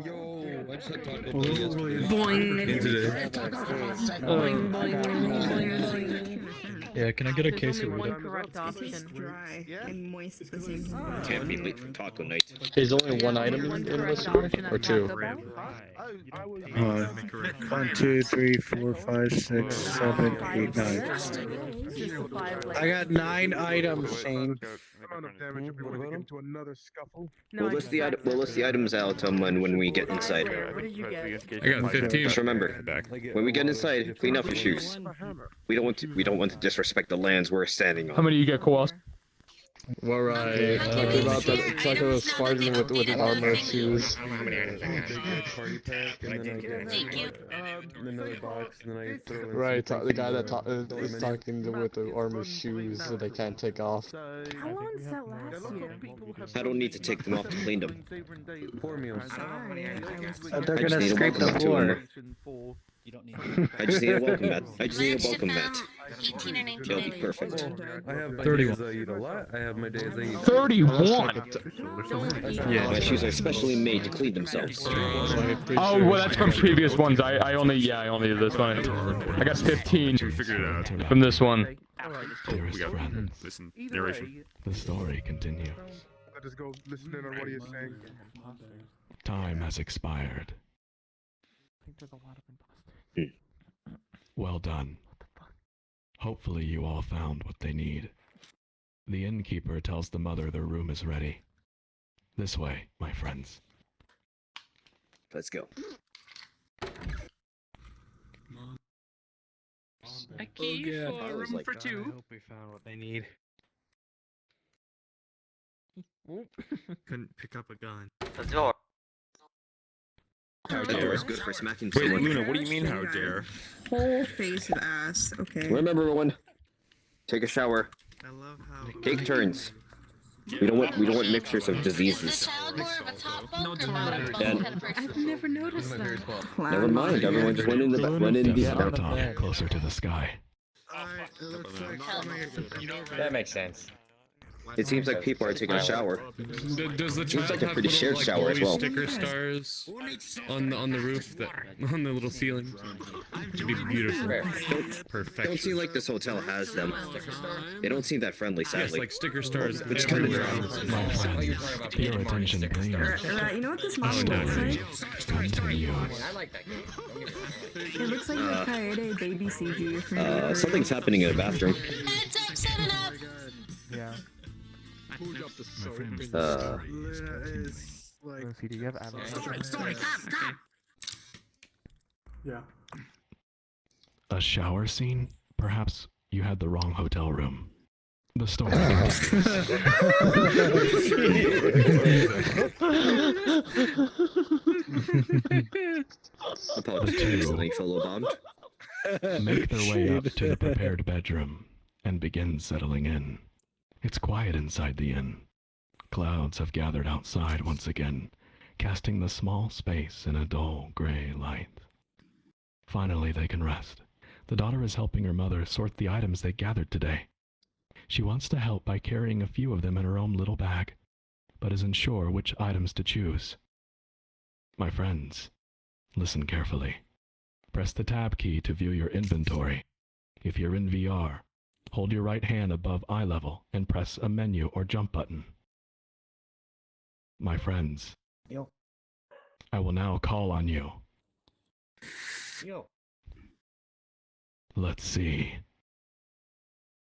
Yo, I just had Taco Bell yesterday. Boing. And today. Boing, boing, boing, boing. Yeah, can I get a There's only one quesarito? correct It's option. dry and moist at the same time. Can't be late for taco night. There's only one Yeah, item only one in correct this store, option or at two? Taco Bell. 1, 2, 3, 4, 5, 6, 7, 8, 9. It's just a 5 I got 9 items, Shane. We'll list the items out when we get inside. What did you get? I got 15. Just remember, when we get inside, clean off your shoes. We don't want to disrespect the lands we're standing How on. many you get, Koalas? All right. Talking about that, it's like a Spartan with his armor shoes. Right, the guy that is talking with the armor shoes that they can't take off. How long does that last you? I don't need to take them off to clean them. They're gonna scrape the floor. I just need a welcome mat. I just need a Last welcome about mat. 18 or 19 It'll be items. perfect. I have my 31. days I eat a lot. I have my days I eat 31! My shoes are specially made to clean themselves. Oh, well, that's from previous ones. I only did this one. I got 15 We figured it out. from this one. We got listen, narration. The story continues. I just go listen in on what he is saying. Time has expired. Well done. Hopefully you all found what they need. The innkeeper tells the mother their room is ready. This way, my friends. Let's go. A key yeah. for room like, for two. hope we found what they need. Couldn't pick up a gun. The door. That door is good for smacking Wait, someone. Luna, what do you mean, how dare? Whole face of ass. Okay. Remember, everyone, take a shower. I love how... Take turns. We don't want mixtures of Is diseases. the child more of a top bunk or No, bottom bunk Dan. kind of person? I've never noticed that. Never mind. Everyone just went in the Step Sartok closer to the sky. That makes sense. It seems like people are taking a shower. Does the Seems child like a have pretty little, shared like, shower as glowy well. sticker stars on the roof on the little ceiling? It'd be beautiful. Perfect. Don't seem like this hotel has them. They don't seem that friendly, Yes, sadly. like sticker stars Which kind of everywhere. My friends, your attention please. You know what this mom no. looks like? Continues. It looks like a Kaede baby CG from Something's happening in the bathroom. Heads up, 7-Up. Yeah. A shower scene? Perhaps you had the wrong hotel room. The story. Apologies, I accidentally fellow bombed. Make their way up to the prepared bedroom and begin settling in. It's quiet inside the inn. Clouds have gathered outside once again, casting the small space in a dull gray light. Finally, they can rest. The daughter is helping her mother sort the items they gathered today. She wants to help by carrying a few of them in her own little bag, but isn't sure which items to choose. My friends, listen carefully. Press the tab key to view your inventory. If you're in VR, hold your right hand above eye level and press a menu or jump button. My friends, I will now call on you. Let's see.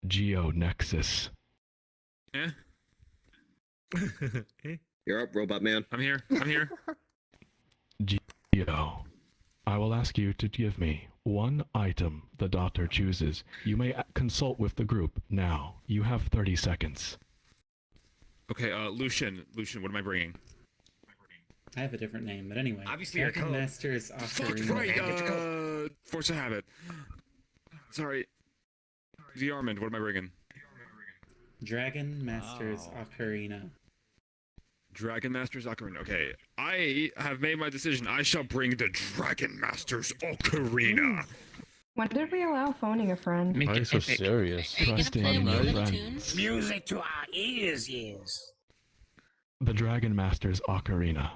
GeoNexus. Eh? You're up, Robot Man. I'm here. Geo. I will ask you to give me one item the doctor chooses. You may consult with the group now. You have 30 seconds. Okay, Lucian, what am I bringing? I have a different name, but anyway. Obviously, Dragon Master's Fuck, Ocarina. right, force a habit. Sorry. The Armand, what am I bringing? Dragon Master's Ocarina. Dragon Master's Ocarina. Okay, I have made my decision. I shall bring the Dragon Master's Ocarina. When did we allow phoning a friend? Why are you so serious? Trust in play my Looney friends. Tunes? Music to our ears, yes. The Dragon Master's Ocarina.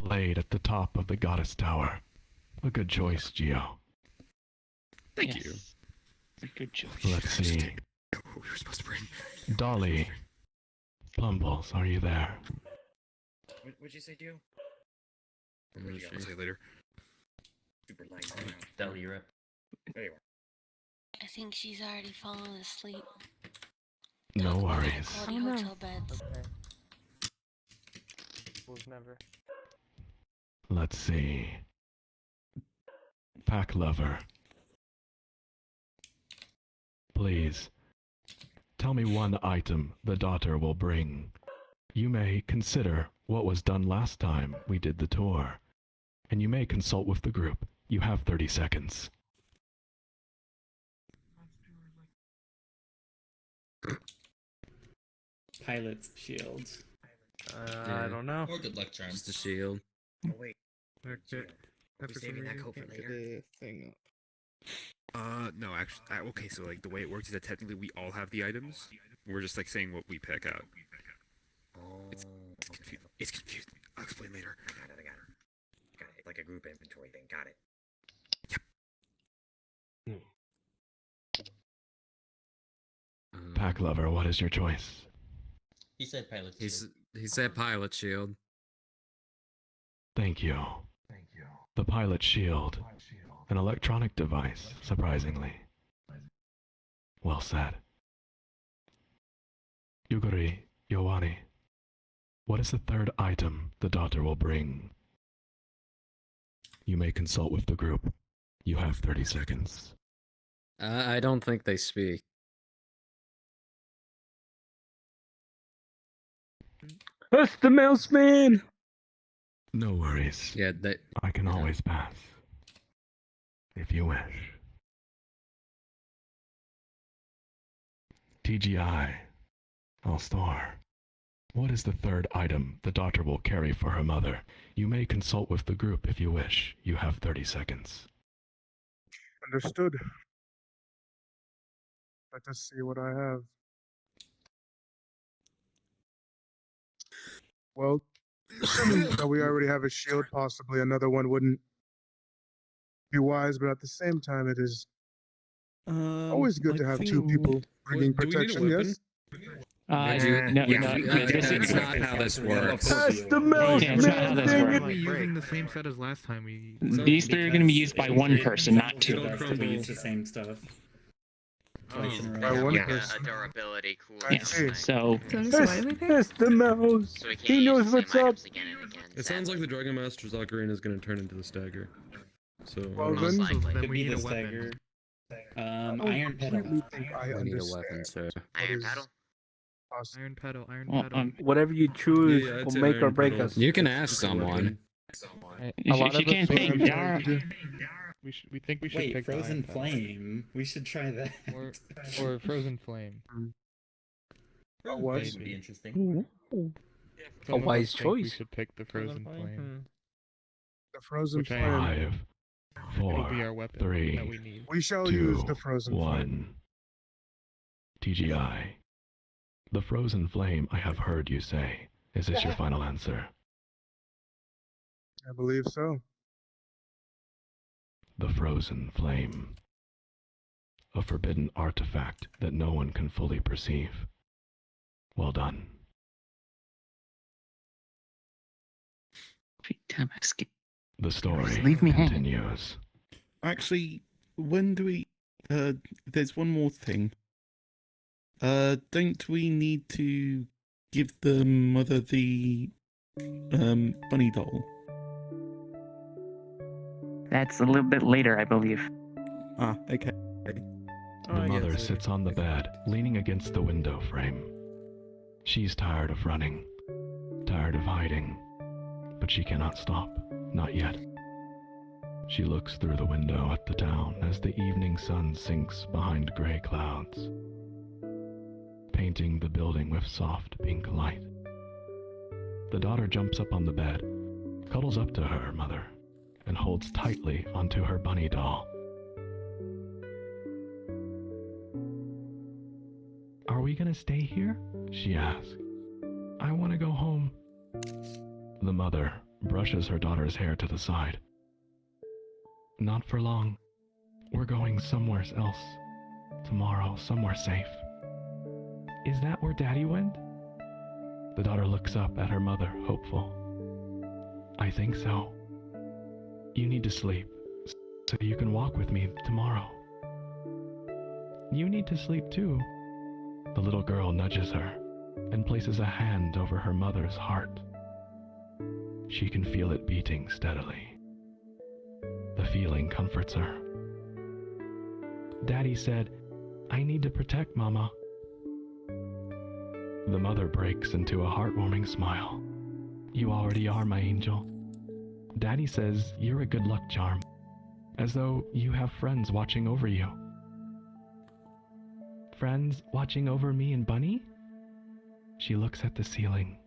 blade at the top of the goddess tower. A good choice, Geo. Thank you. A good choice. Let's see. What we were supposed to bring. Dolly. Plumbles, are you there? What'd you say, Dio? I'll say later. Super light. Dolly, you're up. There you are. I think she's already fallen asleep. No worries. Quality hotel beds. Never. Let's see. Pack lover. Please, tell me one item the daughter will bring. You may consider what was done last time we did the tour, and you may consult with the group. You have 30 seconds. Pilot's shield. I don't know. Or good luck charm. Just a shield. Oh, wait. Okay. Are we saving that coat for later? No, actually, okay, so like the way it works is that technically we all have the items. We're just like saying what we pick out. Oh. It's confusing. I'll explain later. I got it. Got it. Like a group inventory thing. Got it. Pack lover, what is your choice? He said pilot shield. He said pilot shield. Thank you. The pilot shield. An electronic device, surprisingly. Well said. Yuguri, Yowani, what is the third item the daughter will bring? You may consult with the group. You have 30 seconds. I don't think they speak. That's the mouse man! No worries. Yeah, I can always pass. If you wish. TGI. I'll star. What is the third item the daughter will carry for her mother? You may consult with the group if you wish. You have 30 seconds. Understood. Let us see what I have. Well, assuming that we already have a shield, possibly another one wouldn't be wise, but at the same time, it is always good to have two people bringing protection, yes? That's not how this works. That's the mouse man thing! We're using the same set as last time. These three are going to be used by one person, not two. We use the same stuff. Twice in a By row. one Yeah, person. a durability cool. Yes, so... That's the mouse! So we can't He use knows the what's same up! items again and again. It sounds like the Dragon Master's Ocarina is going to turn into the Stagger. So, Well, Most then, likely. Could be the stagger. Iron pedal. think I we need a understand. weapon, sir. Iron pedal. Iron pedal, Well, Whatever you choose Yeah, I'd will say make or iron break pedal. us. You can ask someone. she can't think. There are... We think we should Wait, pick the Frozen iron pedal. Flame. We should try that. Or Frozen Flame. What? Would be interesting. A wise think we choice. should pick the Frozen Flame. The frozen Which I flame. 5, It'll 4, be our weapon 3, that we need. We shall 2, use the frozen flame. 1. TGI. The frozen flame, I have heard you say. Is this your final answer? I believe so. The frozen flame. A forbidden artifact that no one can fully perceive. Well done. The story leave me hanging. continues. Actually, when do we... there's one more thing. Don't we need to give the mother the, bunny doll? That's a little bit later, I believe. Ah, okay. The mother sits on the bed, leaning against the window frame. She's tired of running, tired of hiding, but she cannot stop, not yet. She looks through the window at the town as the evening sun sinks behind gray clouds, painting the building with soft pink light. The daughter jumps up on the bed, cuddles up to her mother, and holds tightly onto her bunny doll. Are we gonna stay here? She asks. I want to go home. The mother brushes her daughter's hair to the side. Not for long. We're going somewhere else. Tomorrow, somewhere safe. Is that where Daddy went? The daughter looks up at her mother, hopeful. I think so. You need to sleep, so you can walk with me tomorrow. You need to sleep too. The little girl nudges her and places a hand over her mother's heart. She can feel it beating steadily. The feeling comforts her. Daddy said, I need to protect Mama. The mother breaks into a heartwarming smile. You already are, my angel. Daddy says you're a good luck charm, as though you have friends watching over you. Friends watching over me and Bunny? She looks at the ceiling,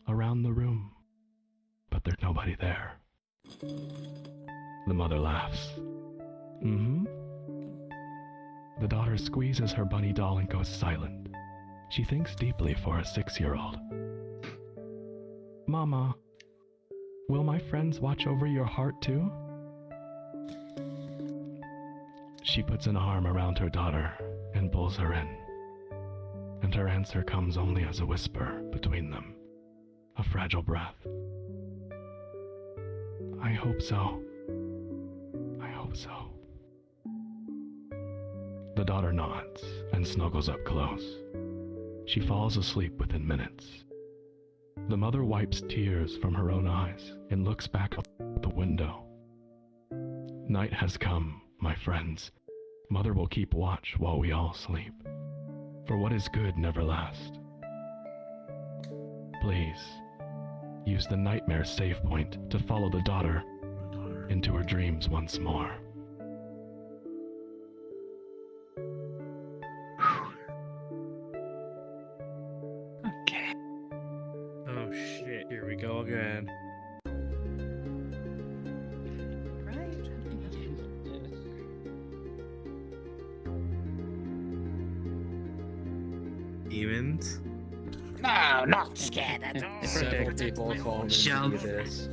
around the room, but there's nobody there. The mother laughs. Mm-hmm. The daughter squeezes her bunny doll and goes silent. She thinks deeply for a 6-year-old. Mama, will my friends watch over your heart too? She puts an arm around her daughter and pulls her in. And her answer comes only as a whisper between them, a fragile breath. I hope so. I hope so. The daughter nods and snuggles up close. She falls asleep within minutes. The mother wipes tears from her own eyes and looks back up the window. Night has come, my friends. Mother will keep watch while we all sleep. For what is good never lasts. Please, use the nightmare save point to follow the daughter into her dreams once more. Okay. Oh shit, here we go again. Demons? No, not scared at all. Several people have fallen into this.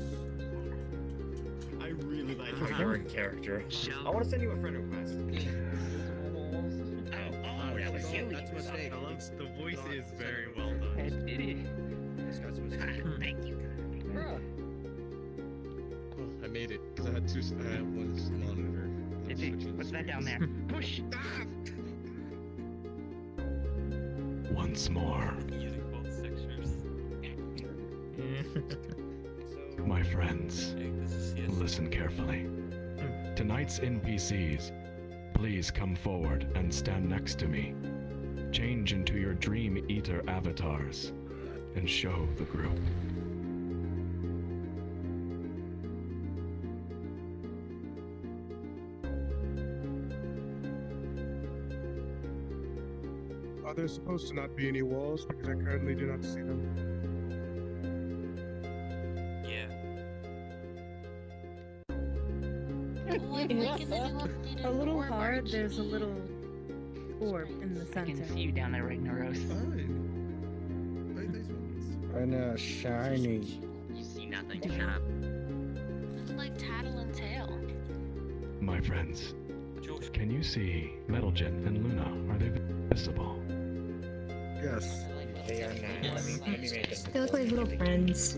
I really like how you're in character. I want to send you a friend request. Oh, that was you. That's a mistake. The voice is very well done. Thank you. Oh, I made it because I had one monitor. What's that down there? Push. Once more. My friends, listen carefully. Tonight's NPCs, please come forward and stand next to me. Change into your Dream Eater avatars and show the group. Are there supposed to not be any walls? Because I currently do not see them. A little hard, there's a little orb in the I center. can see you down there, Ragnaros. I know, shiny. You see nothing, shut up. Looks like Tattle and Tail. My friends, can you see Metalgen and Luna? Are they visible? Yes. They are not. Let me make them. They look like little friends.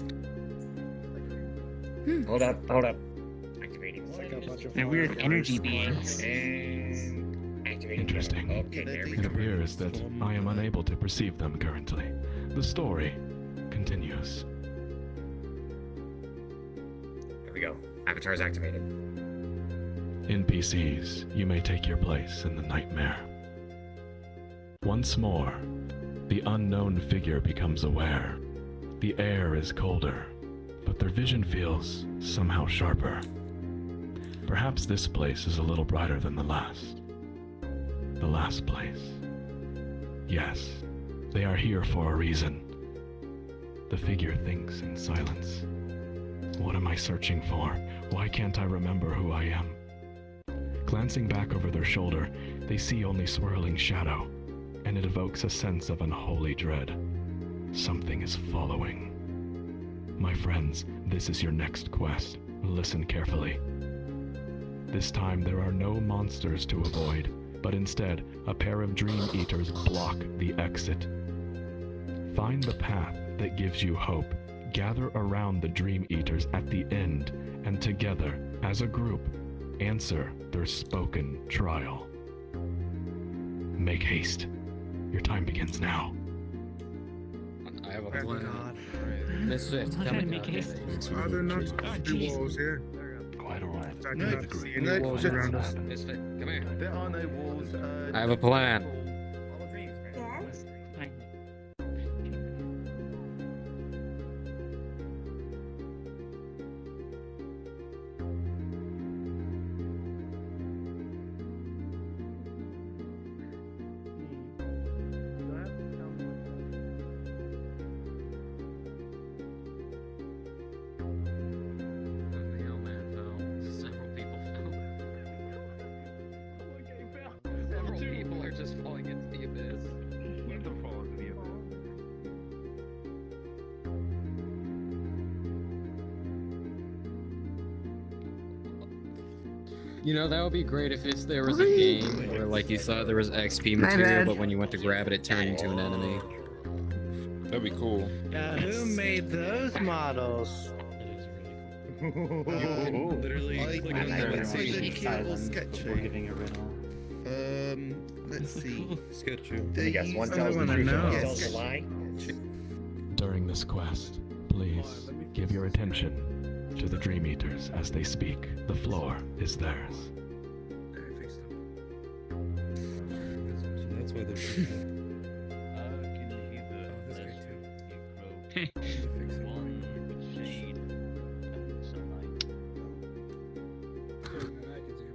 Hold up. Activating. They're weird energy beings. And activating. Interesting. Okay, there we It go. appears that I am unable to perceive them currently. The story continues. There we go. Avatar's activated. NPCs, you may take your place in the nightmare. Once more, the unknown figure becomes aware. The air is colder, but their vision feels somehow sharper. Perhaps this place is a little brighter than the last. The last place. Yes, they are here for a reason. The figure thinks in silence. What am I searching for? Why can't I remember who I am? Glancing back over their shoulder, they see only swirling shadow, and it evokes a sense of unholy dread. Something is following. My friends, this is your next quest. Listen carefully. This time there are no monsters to avoid, but instead, a pair of dream eaters block the exit. Find the path that gives you hope. Gather around the dream eaters at the end, and together, as a group, answer their spoken trial. Make haste. Your time begins now. I have a plan. Misfit, I'm tell me gonna make haste. Are there not three walls here? Quite alright. I cannot see any walls around us. Misfit, come here. There are no walls. I have a plan. Several people are just falling into the abyss. You know, that would be great if there was a game where, like, you thought there was XP material, but when you went to grab it, it turned into an enemy. That'd be cool. Who made those models? Literally click on Giving a riddle. let's see. Sketch Let me guess, one I tells the wanna truth, know. one tells a lie. During this quest, please give your attention to the Dream Eaters as they speak. The floor is theirs. That's why they're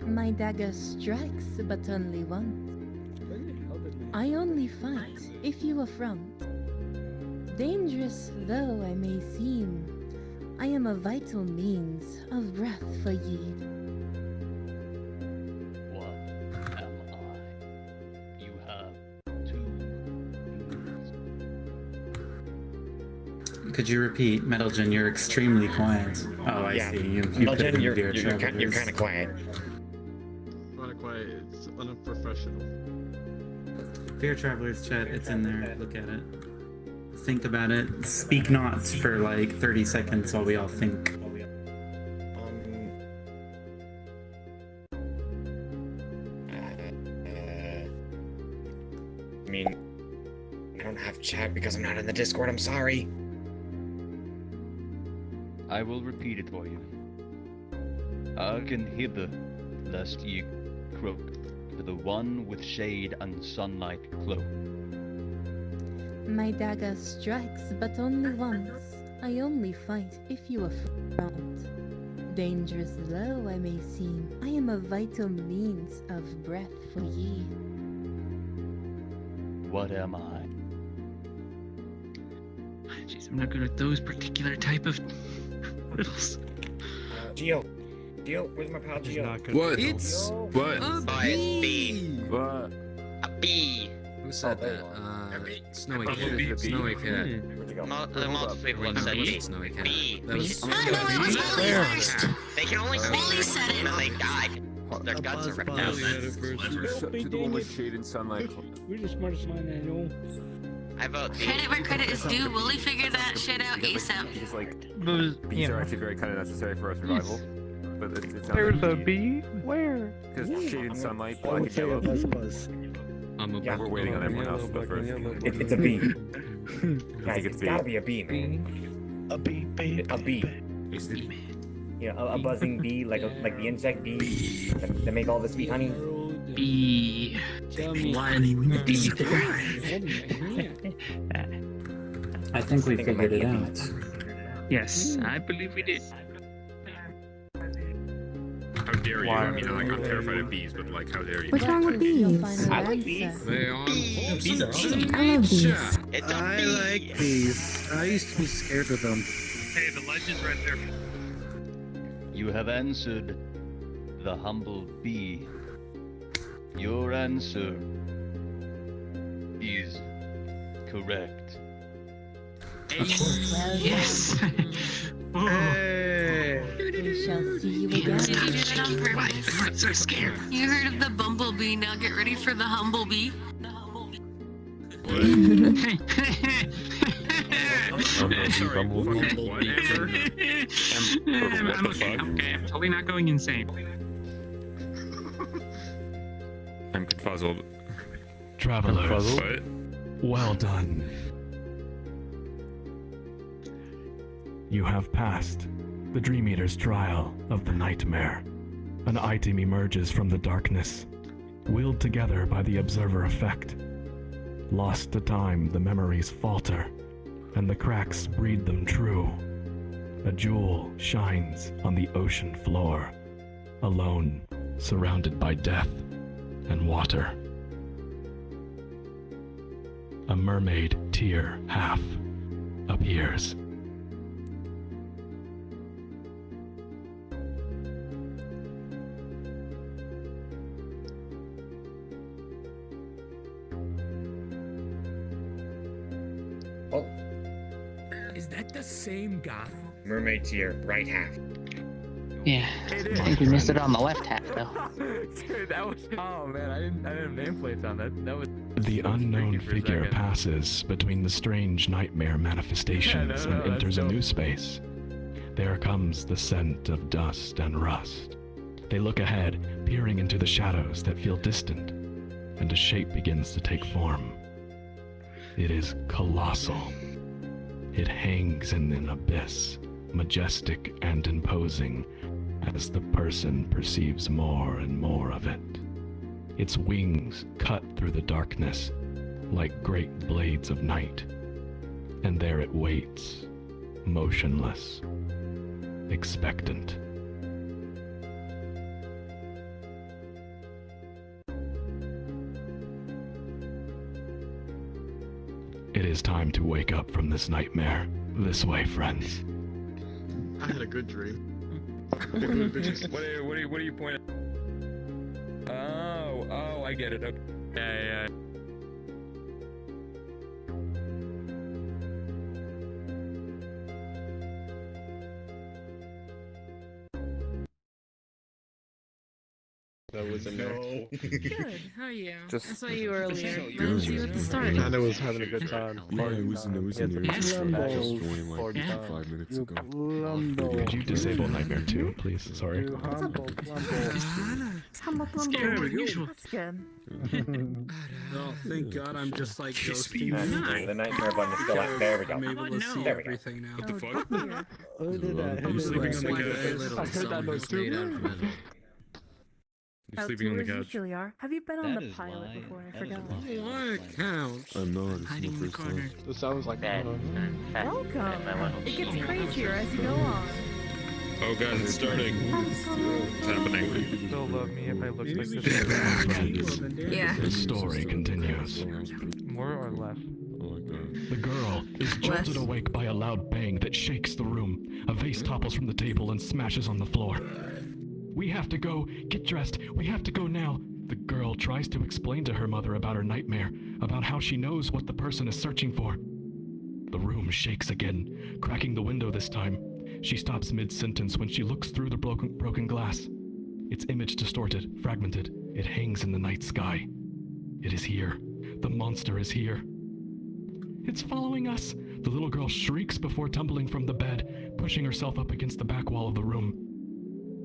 My dagger strikes, but only once. I only fight if you affront. Dangerous though I may seem, I am a vital means of breath for ye. What am I? You have 2 minutes. Could you repeat, Metalgen? You're extremely quiet. Oh, I see. You put it in you're VRTravellers. kind of quiet. Not quiet. It's unprofessional. VRTravellers chat. It's in there. Look at it. Think about it. Speak not for like 30 seconds while we all think. I mean, I don't have chat because I'm not in the Discord. I'm sorry. I will repeat it for you. Hearken hither, lest ye croak, to the one with shade and sunlight cloak. My dagger strikes, but only once. I only fight if you affront. Dangerous though I may seem, I am a vital means of breath for ye. What am I? Jeez, I'm not good at those particular type of riddles. Gio, where's my pal Gio? What? It's what? A bee. What? A bee. Who said that? Snowy Bee. Cat. Snowy Cat. Multiple people have said bee. Snowy Cat. Bee. That was They can only speak and then they died. Their guts are ripped out. To the one with shade and sunlight. You're the smartest man I know. I vote bee. Credit where credit is due. Willie figured that shit out ASAP. Just like bees are actually very kind of necessary for our survival. But it sounds There's like a bee? Where? because shade and sunlight, black and yellow. Yeah. We're waiting on everyone else to go first. It's a bee. I think It's gotta be a bee, man. A bee, A bee. You know, a buzzing bee, like the insect bee that make all this bee honey. Bee. I think we figured it out. Yes, I believe we did. How dare you? I mean, I'm terrified of bees, but like, how dare you? What's wrong with bees? I like bees. They are. Bees are awesome. I love bees. It's a I bee. like bees. I used to be scared of them. Hey, the legend's right there. You have answered the humble bee. Your answer is correct. Well Yes. Oh. We shall see you again. Did you do it on purpose? I'm so scared. You heard of the bumblebee, now get ready for the humblebee. I'm okay. I'm totally not going insane. I'm confuzzled. Travelers, What? well done. You have passed the Dream Eater's trial of the nightmare. An item emerges from the darkness, willed together by the observer effect. Lost to time, the memories falter, and the cracks breed them true. A jewel shines on the ocean floor, alone, surrounded by death and water. A mermaid tear half appears. Oh, Is that the same guy? mermaid tear, right half. Yeah. It I is. think we missed it on the left half though. Dude, that was. Oh man, I didn't have nameplates on that. That was. The unknown for a figure second. passes between the strange nightmare manifestations and that's enters a dope. new space. There comes the scent of dust and rust. They look ahead, peering into the shadows that feel distant, and a shape begins to take form. It is colossal. It hangs in an abyss, majestic and imposing, as the person perceives more and more of it. Its wings cut through the darkness like great blades of night, and there it waits, motionless, expectant. It is time to wake up from this nightmare. This way, friends. I had a good dream. What are you pointing at? Oh, I get it. Okay. Yeah. That was a no. Good, how are you? Just- I saw you earlier. Good. Why didn't you at the start? Kinda was having a good time. Yeah, it was in there. Yes. Just joined like Yeah. 5 minutes ago. Could you disable Nightmare 2, please? Sorry. Scarier than usual. That's good. Oh, thank God I'm just like ghosting you. The nightmare button is still out. There we go. I'm able to see There we go. everything now. What the fuck? Oh, did I? I'm sleeping on the Little couch. I heard that noise too. I'm sleeping on the couch. Usually are. Have you been on That the is pilot why- before? I that is forgot. why- What counts? I'm not. It's Hiding in my the first corner. time. This sounds like Welcome. It gets crazier as you go on. Oh guys, it's starting. It's happening. Still love me if I look like this. Yeah. The story continues. More or less. The girl is jolted awake by a loud bang that shakes the room. A vase topples from the table and smashes on the floor. We have to go. Get dressed. We have to go now. The girl tries to explain to her mother about her nightmare, about how she knows what the person is searching for. The room shakes again, cracking the window this time. She stops mid-sentence when she looks through the broken glass. Its image distorted, fragmented. It hangs in the night sky. It is here. The monster is here. It's following us. The little girl shrieks before tumbling from the bed, pushing herself up against the back wall of the room.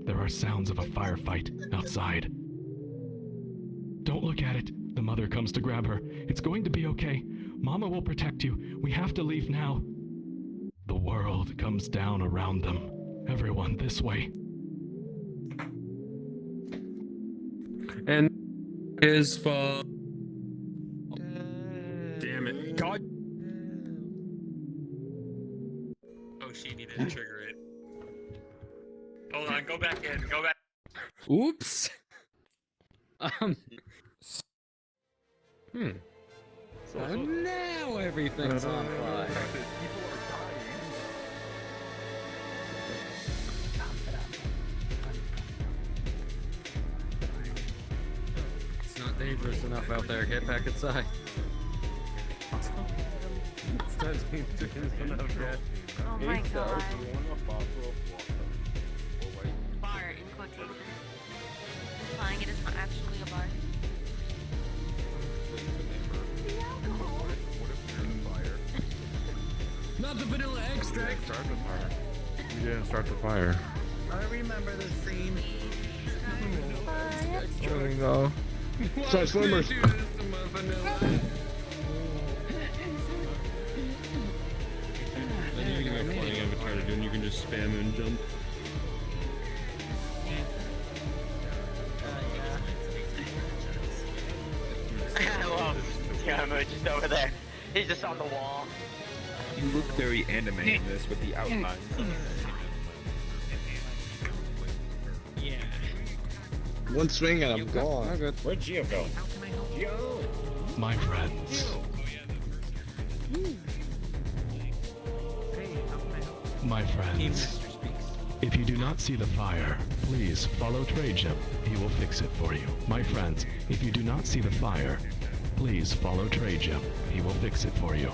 There are sounds of a firefight outside. Don't look at it. The mother comes to grab her. It's going to be okay. Mama will protect you. We have to leave now. The world comes down around them. Everyone this way. And his fault. Damn it. God. Oh, she needed to trigger it. Hold on, go back in. Go back. Oops. So now everything's on fire. It's not dangerous enough out there. Get back inside. Oh my god. Bar in quotation. Implying it is not actually a bar. Not the vanilla extract. You didn't start the fire. I remember the scene. There we go. Transformers. Then you can have flying avatar to do, and you can just spam and jump. I love Tiamat just over there. He's just on the wall. You look very anime in this with the outlines. Yeah. One swing and I'm gone. Where'd Gio go? Gio! My friends, my friends, if you do not see the fire, please follow Trajan. He will fix it for you. My friends, if you do not see the fire, please follow Trajan. He will fix it for you.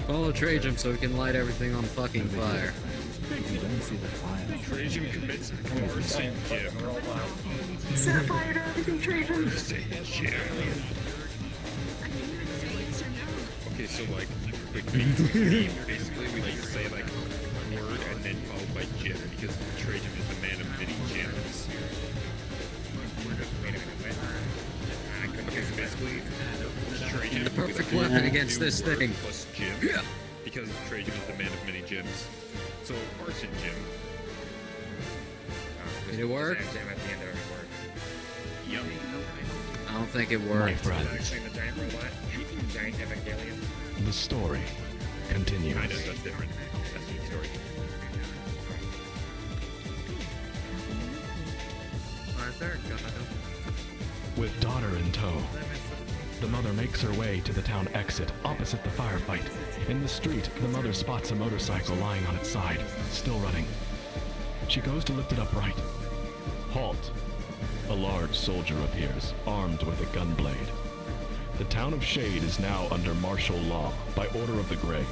Follow Trajan so we can light everything on fucking fire. You don't see the fire. Trajan commits arson, Jim. Set fire to everything, Trajan. Okay, so like basically we like say like a word and then followed by Jim because Trajan is the man of many gems. Okay, so basically Trajan The perfect weapon against this thing. plus Jim because Trajan is the man of many gems. So arson Jim. Did it work? Jam at the end of every word. Yep. I don't think it My worked. friends, Actually, the giant robot, the giant Evangelion. the story continues. Kind of, that's different. That's the story. With daughter in tow, the mother makes her way to the town exit opposite the firefight. In the street, the mother spots a motorcycle lying on its side, still running. She goes to lift it upright. Halt! A large soldier appears, armed with a gun blade. The town of Shade is now under martial law by order of the Grey.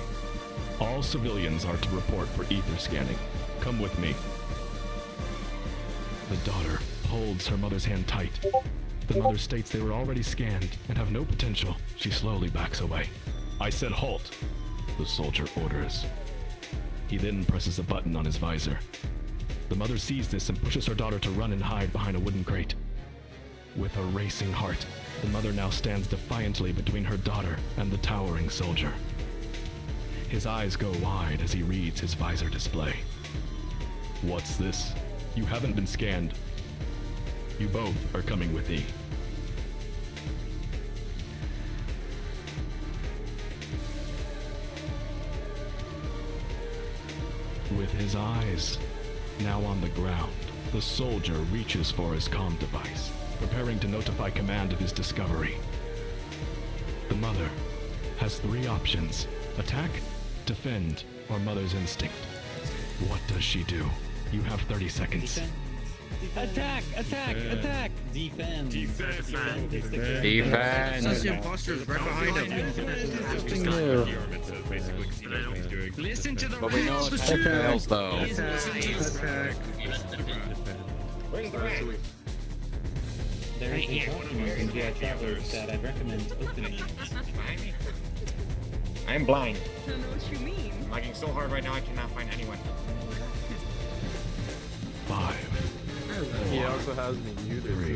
All civilians are to report for ether scanning. Come with me. The daughter holds her mother's hand tight. The mother states they were already scanned and have no potential. She slowly backs away. I said halt, the soldier orders. He then presses a button on his visor. The mother sees this and pushes her daughter to run and hide behind a wooden crate. With a racing heart, the mother now stands defiantly between her daughter and the towering soldier. His eyes go wide as he reads his visor display. What's this? You haven't been scanned. You both are coming with E. With his eyes now on the ground, the soldier reaches for his comm device, preparing to notify command of his discovery. The mother has three options: attack, defend, or mother's instinct. What does she do? You have 30 seconds. Attack! Attack! Attack! Defend! Defend! Defend! Says the imposter is right behind him. Listen to the rules of the fails though. Where's the rat? There is a document in VRTravellers that I'd recommend opening. I'm blind. I don't know what you mean. I'm lagging so hard right now I cannot find anyone. 5, He also has me muted. 3,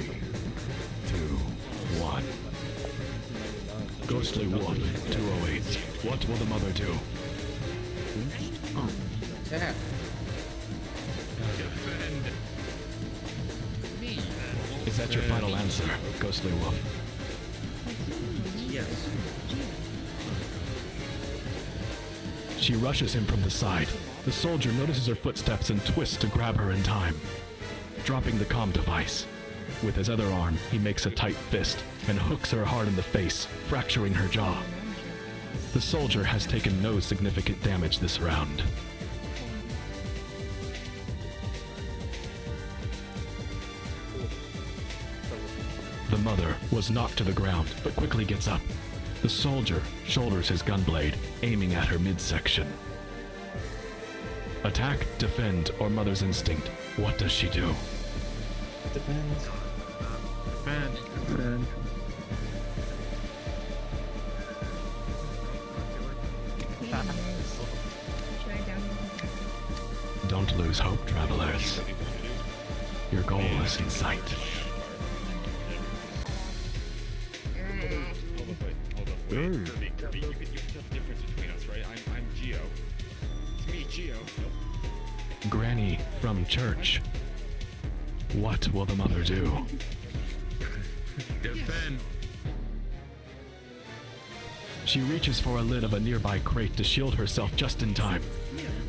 2, 1. Ghostly Wolf 208. What will the mother do? Attack. Is that your final answer, Ghostly Wolf? Yes. She rushes him from the side. The soldier notices her footsteps and twists to grab her in time, dropping the comm device. With his other arm, he makes a tight fist and hooks her hard in the face, fracturing her jaw. The soldier has taken no significant damage this round. The mother was knocked to the ground, but quickly gets up. The soldier shoulders his gunblade, aiming at her midsection. Attack, defend, or mother's instinct. What does she do? Defend. Defend. Defend. Don't lose hope, travelers. Your goal is in sight. Hold up, wait. Kirby, you can tell the difference between us, right? I'm Geo. It's me, Geo. Granny from church. What will the mother do? Defend. She reaches for a lid of a nearby crate to shield herself just in time.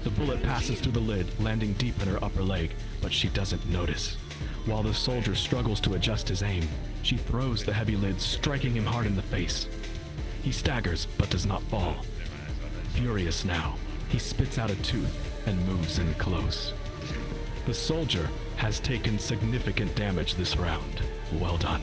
The bullet passes through the lid, landing deep in her upper leg, but she doesn't notice. While the soldier struggles to adjust his aim, she throws the heavy lid, striking him hard in the face. He staggers, but does not fall. Furious now, he spits out a tooth and moves in close. The soldier has taken significant damage this round. Well done.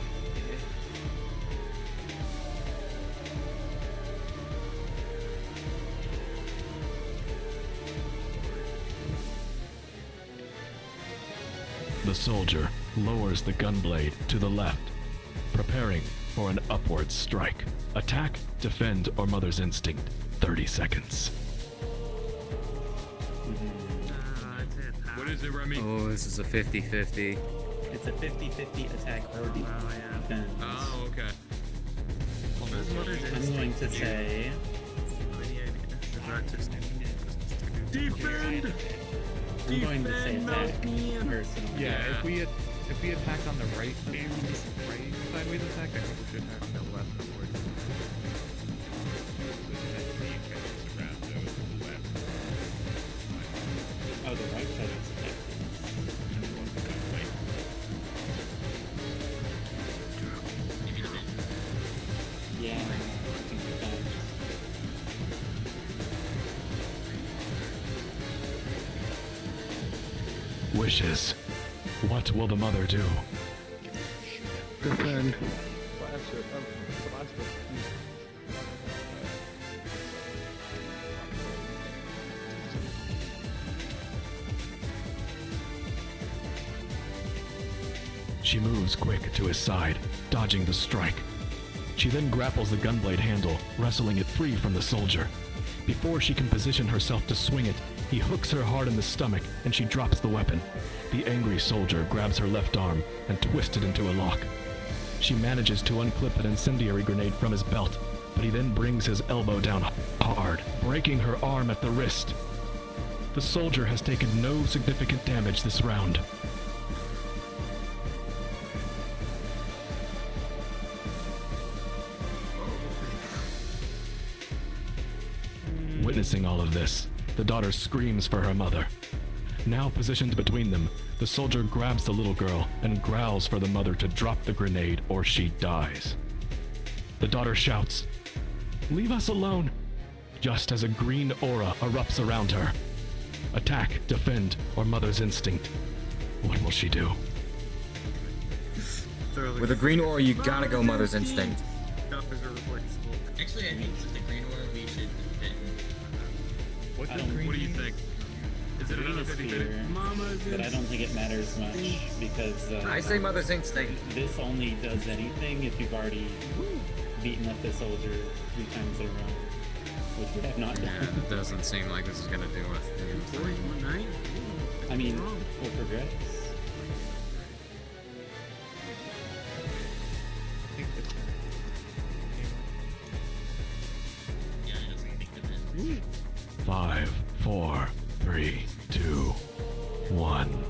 The soldier lowers the gunblade to the left, preparing for an upward strike. Attack, defend, or mother's instinct. 30 seconds. What is it, Remy? Oh, this is a 50-50. It's a 50-50 attack or defense. Oh, okay. I'm going to say... Defend! I'm going to say attack, personally. Yeah, if we attack on the right sideways attack, I think we should attack on the left forward. Oh, the right side is attack. Yeah, I think defense. Wishes. What will the mother do? Defend. She moves quick to his side, dodging the strike. She then grapples the gunblade handle, wrestling it free from the soldier. Before she can position herself to swing it, he hooks her hard in the stomach and she drops the weapon. The angry soldier grabs her left arm and twists it into a lock. She manages to unclip an incendiary grenade from his belt, but he then brings his elbow down hard, breaking her arm at the wrist. The soldier has taken no significant damage this round. Witnessing all of this, the daughter screams for her mother. Now positioned between them, the soldier grabs the little girl and growls for the mother to drop the grenade or she dies. The daughter shouts, "Leave us alone!" just as a green aura erupts around her. Attack, defend, or mother's instinct. What will she do? With a green aura, you gotta go mother's instinct. Actually, I think with the green aura, we should defend. What do you think? Is it another 50-50? But I don't think it matters much because I say mother's instinct. This only does anything if you've already beaten up the soldier 3 times in a row, which we have not done. Yeah, it doesn't seem like this is gonna do anything. I mean, we'll progress. Yeah, I don't think defend. 5, 4, 3, 2, 1.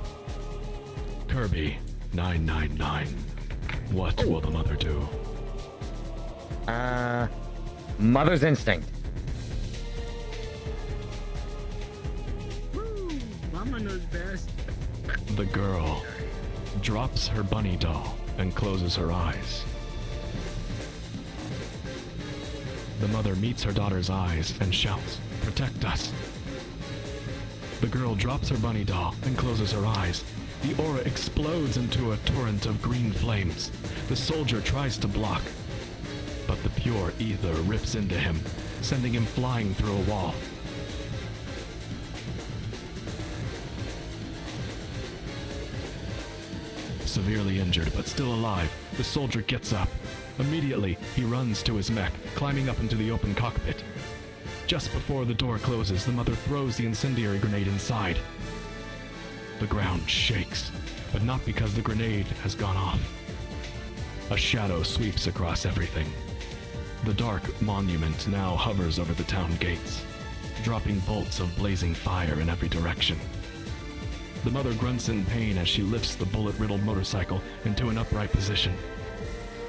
Kirby, 999. What will the mother do? Mother's instinct. Mama knows best. The girl drops her bunny doll and closes her eyes. The mother meets her daughter's eyes and shouts, "Protect us." The girl drops her bunny doll and closes her eyes. The aura explodes into a torrent of green flames. The soldier tries to block, but the pure ether rips into him, sending him flying through a wall. Severely injured but still alive, the soldier gets up. Immediately, he runs to his mech, climbing up into the open cockpit. Just before the door closes, the mother throws the incendiary grenade inside. The ground shakes, but not because the grenade has gone off. A shadow sweeps across everything. The dark monument now hovers over the town gates, dropping bolts of blazing fire in every direction. The mother grunts in pain as she lifts the bullet-riddled motorcycle into an upright position.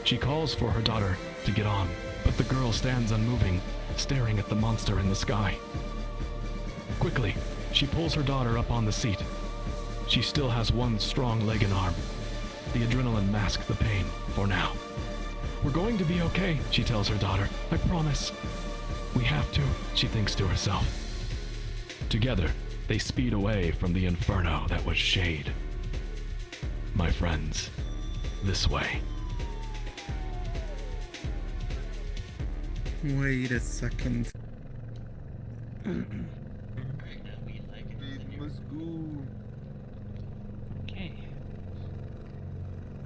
She calls for her daughter to get on, but the girl stands unmoving, staring at the monster in the sky. Quickly, she pulls her daughter up on the seat. She still has one strong leg and arm. The adrenaline masks the pain, for now. "We're going to be okay," she tells her daughter. "I promise." "We have to," she thinks to herself. Together, they speed away from the inferno that was Shade. My friends, this way. Wait a second. Okay.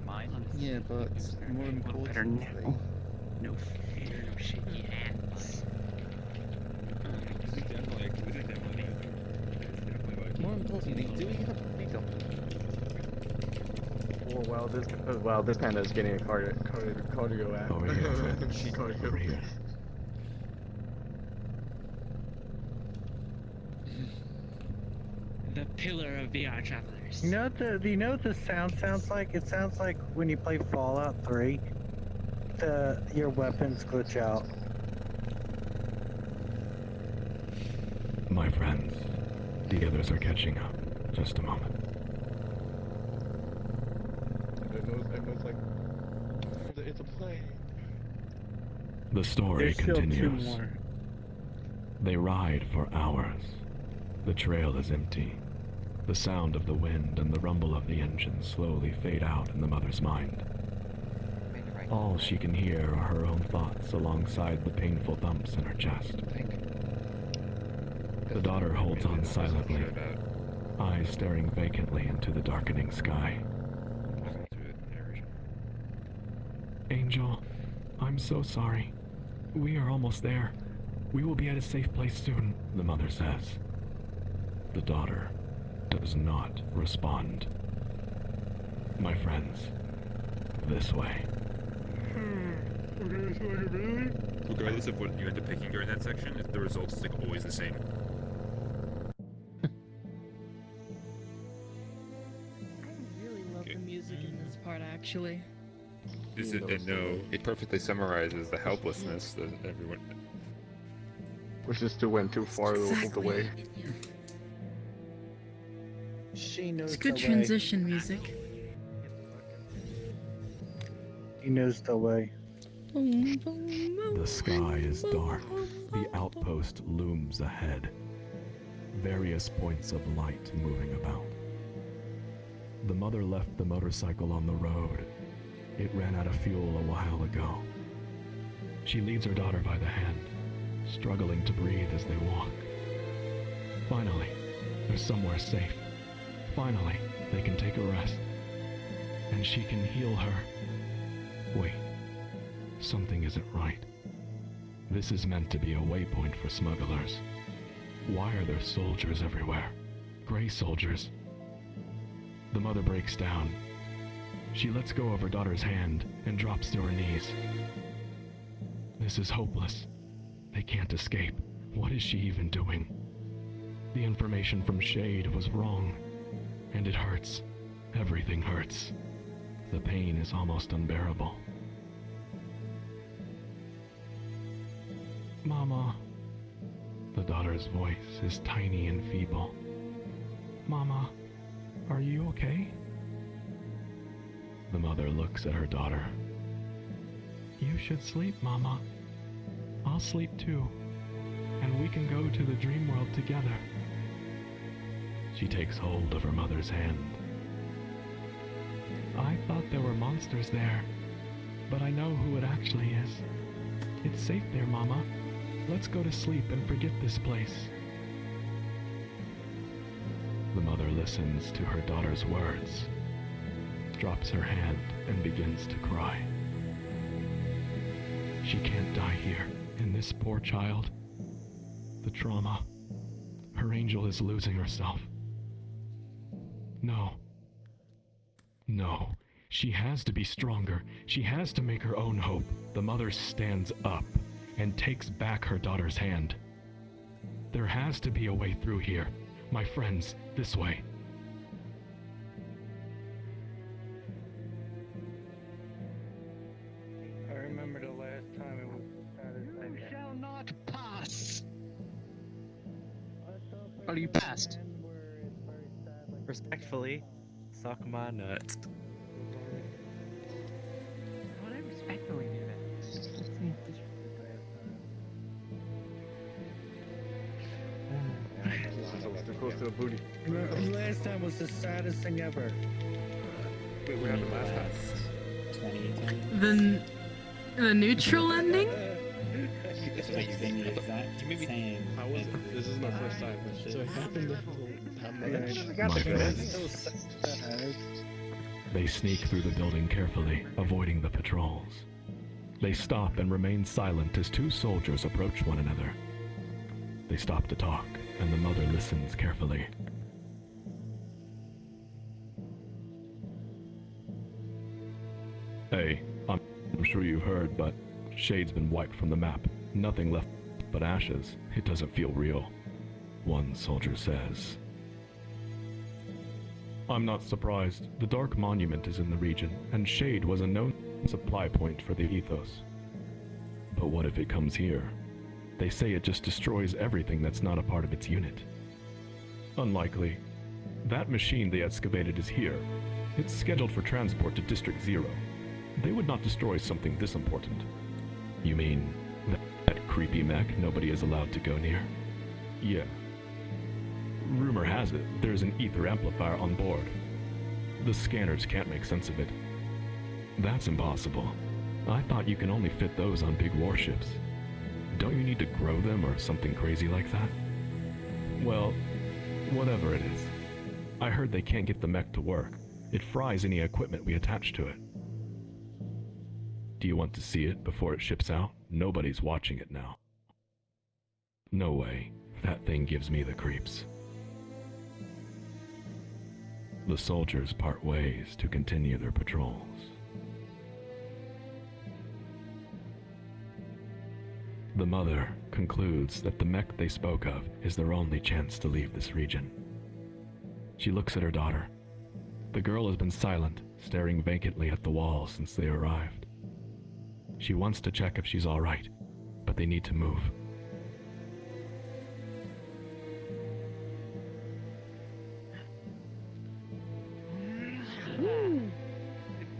Mine. Yeah, but more importantly, No fear, no shaky hands. more importantly, do we have makeup? Well, this panda is getting a cardio app. Over here, friend. Cardio. Over here. The pillar of VRTravellers. You know what the sound sounds like? It sounds like when you play Fallout 3, your weapons glitch out. My friends, the others are catching up. Just a moment. Everyone's like, it's a play. The story There's still continues. 2 more. They ride for hours. The trail is empty. The sound of the wind and the rumble of the engine slowly fade out in the mother's mind. All she can hear are her own thoughts alongside the painful thumps in her chest. The daughter holds on silently, eyes staring vacantly into the darkening sky. Angel, I'm so sorry. We are almost there. We will be at a safe place soon, the mother says. The daughter does not respond. My friends, this way. Regardless of what you end up picking during that section, the result is like always the same. I really love the music in this part, actually. It perfectly summarizes the helplessness that everyone. Which is to went too far the way. She knows It's good the transition music. He knows the way. The sky is dark. The outpost looms ahead. Various points of light moving about. The mother left the motorcycle on the road. It ran out of fuel a while ago. She leads her daughter by the hand, struggling to breathe as they walk. Finally, they're somewhere safe. Finally, they can take a rest. And she can heal her. Wait, something isn't right. This is meant to be a waypoint for smugglers. Why are there soldiers everywhere? Gray soldiers. The mother breaks down. She lets go of her daughter's hand and drops to her knees. This is hopeless. They can't escape. What is she even doing? The information from Shade was wrong. And it hurts. Everything hurts. The pain is almost unbearable. Mama. The daughter's voice is tiny and feeble. Mama, are you okay? The mother looks at her daughter. You should sleep, Mama. I'll sleep too. And we can go to the dream world together. She takes hold of her mother's hand. I thought there were monsters there, but I know who it actually is. It's safe there, Mama. Let's go to sleep and forget this place. The mother listens to her daughter's words, drops her hand, and begins to cry. She can't die here, and this poor child, the trauma, her angel is losing herself. No. No. She has to be stronger. She has to make her own hope. The mother stands up and takes back her daughter's hand. There has to be a way through here. My friends, this way. I remember the last time it was satisfying. You shall not pass. Oh, you passed. Respectfully, suck my nuts. How would I respectfully do that? Too close to the booty. Last time was the saddest thing ever. Wait, what happened last time? 2010. The neutral ending? It's like the exact same. How was it? This is my first time. So it happened how much? My friends. They sneak through the building carefully, avoiding the patrols. They stop and remain silent as two soldiers approach one another. They stop to talk, and the mother listens carefully. Hey, I'm sure you've heard, but Shade's been wiped from the map. Nothing left but ashes. It doesn't feel real, one soldier says. I'm not surprised. The Dark Monument is in the region, and Shade was a known supply point for the Ethos. But what if it comes here? They say it just destroys everything that's not a part of its unit. Unlikely. That machine they excavated is here. It's scheduled for transport to District 0. They would not destroy something this important. You mean that creepy mech nobody is allowed to go near? Yeah. Rumor has it there's an ether amplifier on board. The scanners can't make sense of it. That's impossible. I thought you can only fit those on big warships. Don't you need to grow them or something crazy like that? Well, whatever it is. I heard they can't get the mech to work. It fries any equipment we attach to it. Do you want to see it before it ships out? Nobody's watching it now. No way. That thing gives me the creeps. The soldiers part ways to continue their patrols. The mother concludes that the mech they spoke of is their only chance to leave this region. She looks at her daughter. The girl has been silent, staring vacantly at the wall since they arrived. She wants to check if she's all right, but they need to move.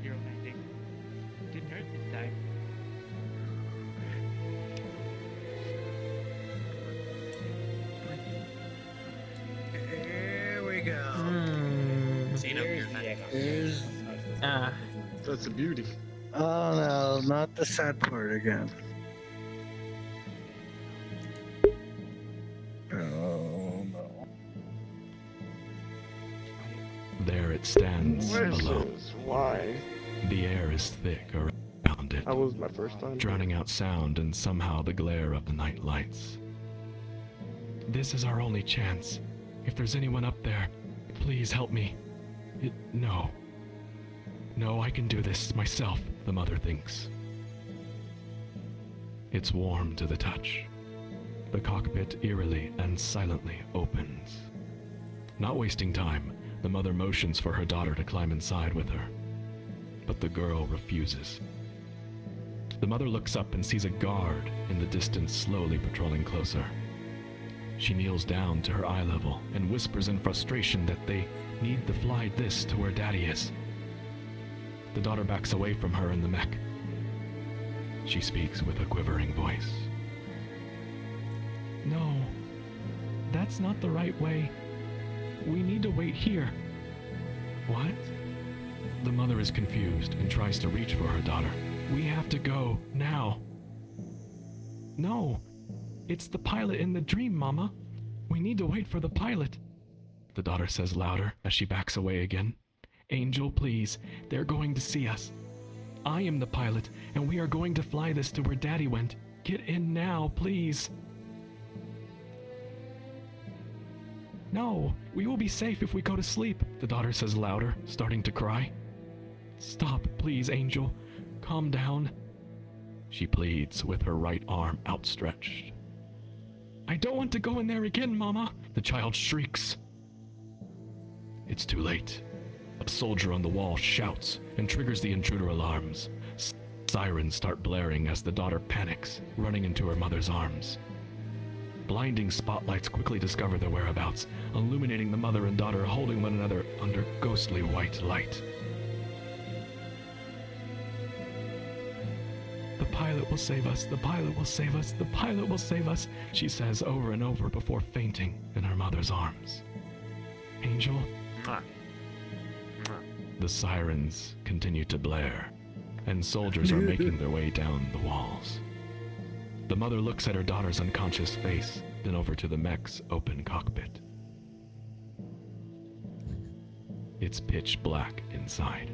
Zero landing. Didn't hurt this time. Here we go. Seen up here. There's... That's a beauty. Oh no, not the sad part again. Oh no. There it stands alone. Why? The air is thick around it, That was my first time. drowning out sound and somehow the glare of the night lights. This is our only chance. If there's anyone up there, please help me. No. No, I can do this myself, the mother thinks. It's warm to the touch. The cockpit eerily and silently opens. Not wasting time, the mother motions for her daughter to climb inside with her. But the girl refuses. The mother looks up and sees a guard in the distance slowly patrolling closer. She kneels down to her eye level and whispers in frustration that they need to fly this to where Daddy is. The daughter backs away from her in the mech. She speaks with a quivering voice. No, that's not the right way. We need to wait here. What? The mother is confused and tries to reach for her daughter. We have to go, now. No, it's the pilot in the dream, Mama. We need to wait for the pilot. The daughter says louder as she backs away again. Angel, please, they're going to see us. I am the pilot, and we are going to fly this to where Daddy went. Get in now, please. No, we will be safe if we go to sleep, the daughter says louder, starting to cry. Stop, please, Angel. Calm down. She pleads with her right arm outstretched. I don't want to go in there again, Mama, the child shrieks. It's too late. A soldier on the wall shouts and triggers the intruder alarms. Sirens start blaring as the daughter panics, running into her mother's arms. Blinding spotlights quickly discover their whereabouts, illuminating the mother and daughter holding one another under ghostly white light. The pilot will save us, the pilot will save us, the pilot will save us, she says over and over before fainting in her mother's arms. Angel? The sirens continue to blare, and soldiers are making their way down the walls. The mother looks at her daughter's unconscious face, then over to the mech's open cockpit. It's pitch black inside.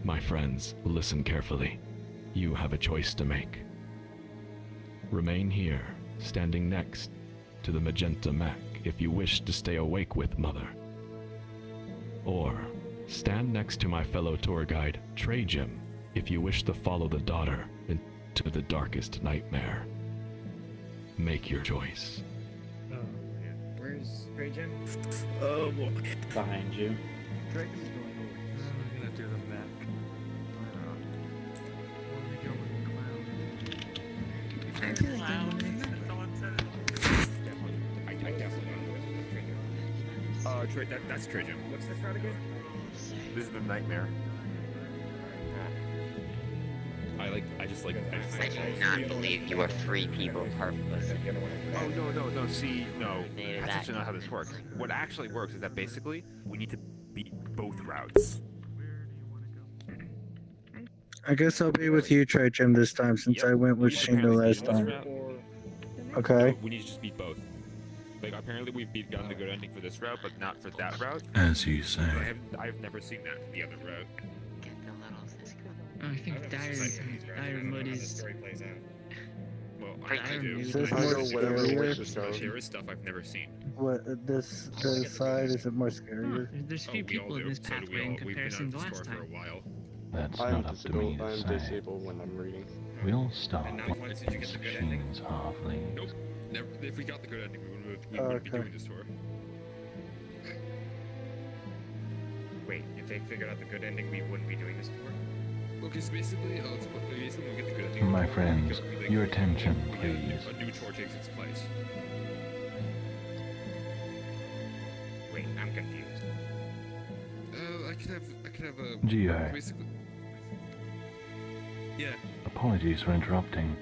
My friends, listen carefully. You have a choice to make. Remain here, standing next to the magenta mech if you wish to stay awake with Mother. Or stand next to my fellow tour guide, Trajan, if you wish to follow the daughter into the darkest nightmare. Make your choice. Where's Trajan? Oh boy. Behind you. I'm gonna do the mech. I definitely don't know that's Trajan. What's this route again? This is the nightmare. I do not believe you are three people purpose. Oh, no, see, no. That's actually not how this works. What actually works is that basically, we need to beat both routes. I guess I'll be with you, Trajan, this time since I went with Sheen the last time. Okay. We need to just beat both. Like, apparently we've gotten the good ending for this route, but not for that route. As you say. I've never seen that for the other route. I think dire mode is. Well, I do. Is this more scarier? There is stuff I've never seen. What, this side, is it more scarier? There's few people in this pathway in comparison to last time. That's I'm not up to me to I'm say. disabled when I'm reading. We'll start And now, with did you get the good ending? Sheen's halflings. Nope. Never. If we got the good ending, we wouldn't be doing this tour. Wait, if they figured out the good ending, we wouldn't be doing this tour? Okay, so basically, we'll get the good ending. My friends, your attention, please. A new tour takes its place. Wait, I'm confused. I could have a... Geo. Basically... Yeah. Apologies for interrupting.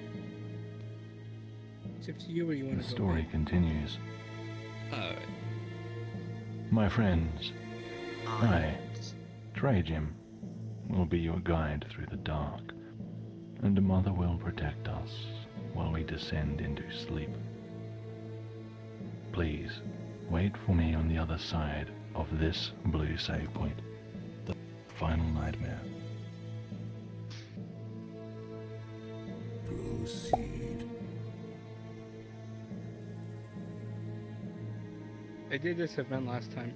It's up to you where you want The to go. story continues. My friends, I, Trajan, will be your guide through the dark, and Mother will protect us while we descend into sleep. Please, wait for me on the other side of this blue save point, the final nightmare. Proceed. I did this event last time.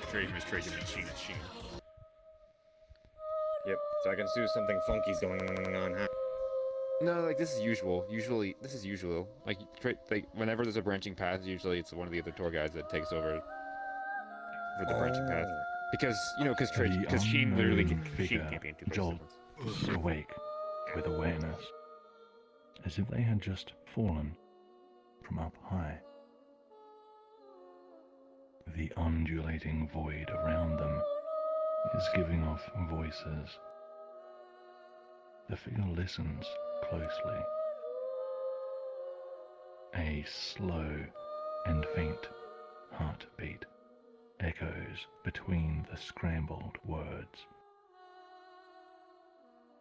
Trajan is Trajan and Sheen is Sheen. Yep, so I can see something funky's going on, huh? No, like this is usual. This is usual. Like whenever there's a branching path, usually it's one of the other tour guides that takes over for the branching path. Because because Sheen literally Sheen can't be in two places. Jolts awake with awareness, as if they had just fallen from up high. The undulating void around them is giving off voices. The figure listens closely. A slow and faint heartbeat echoes between the scrambled words.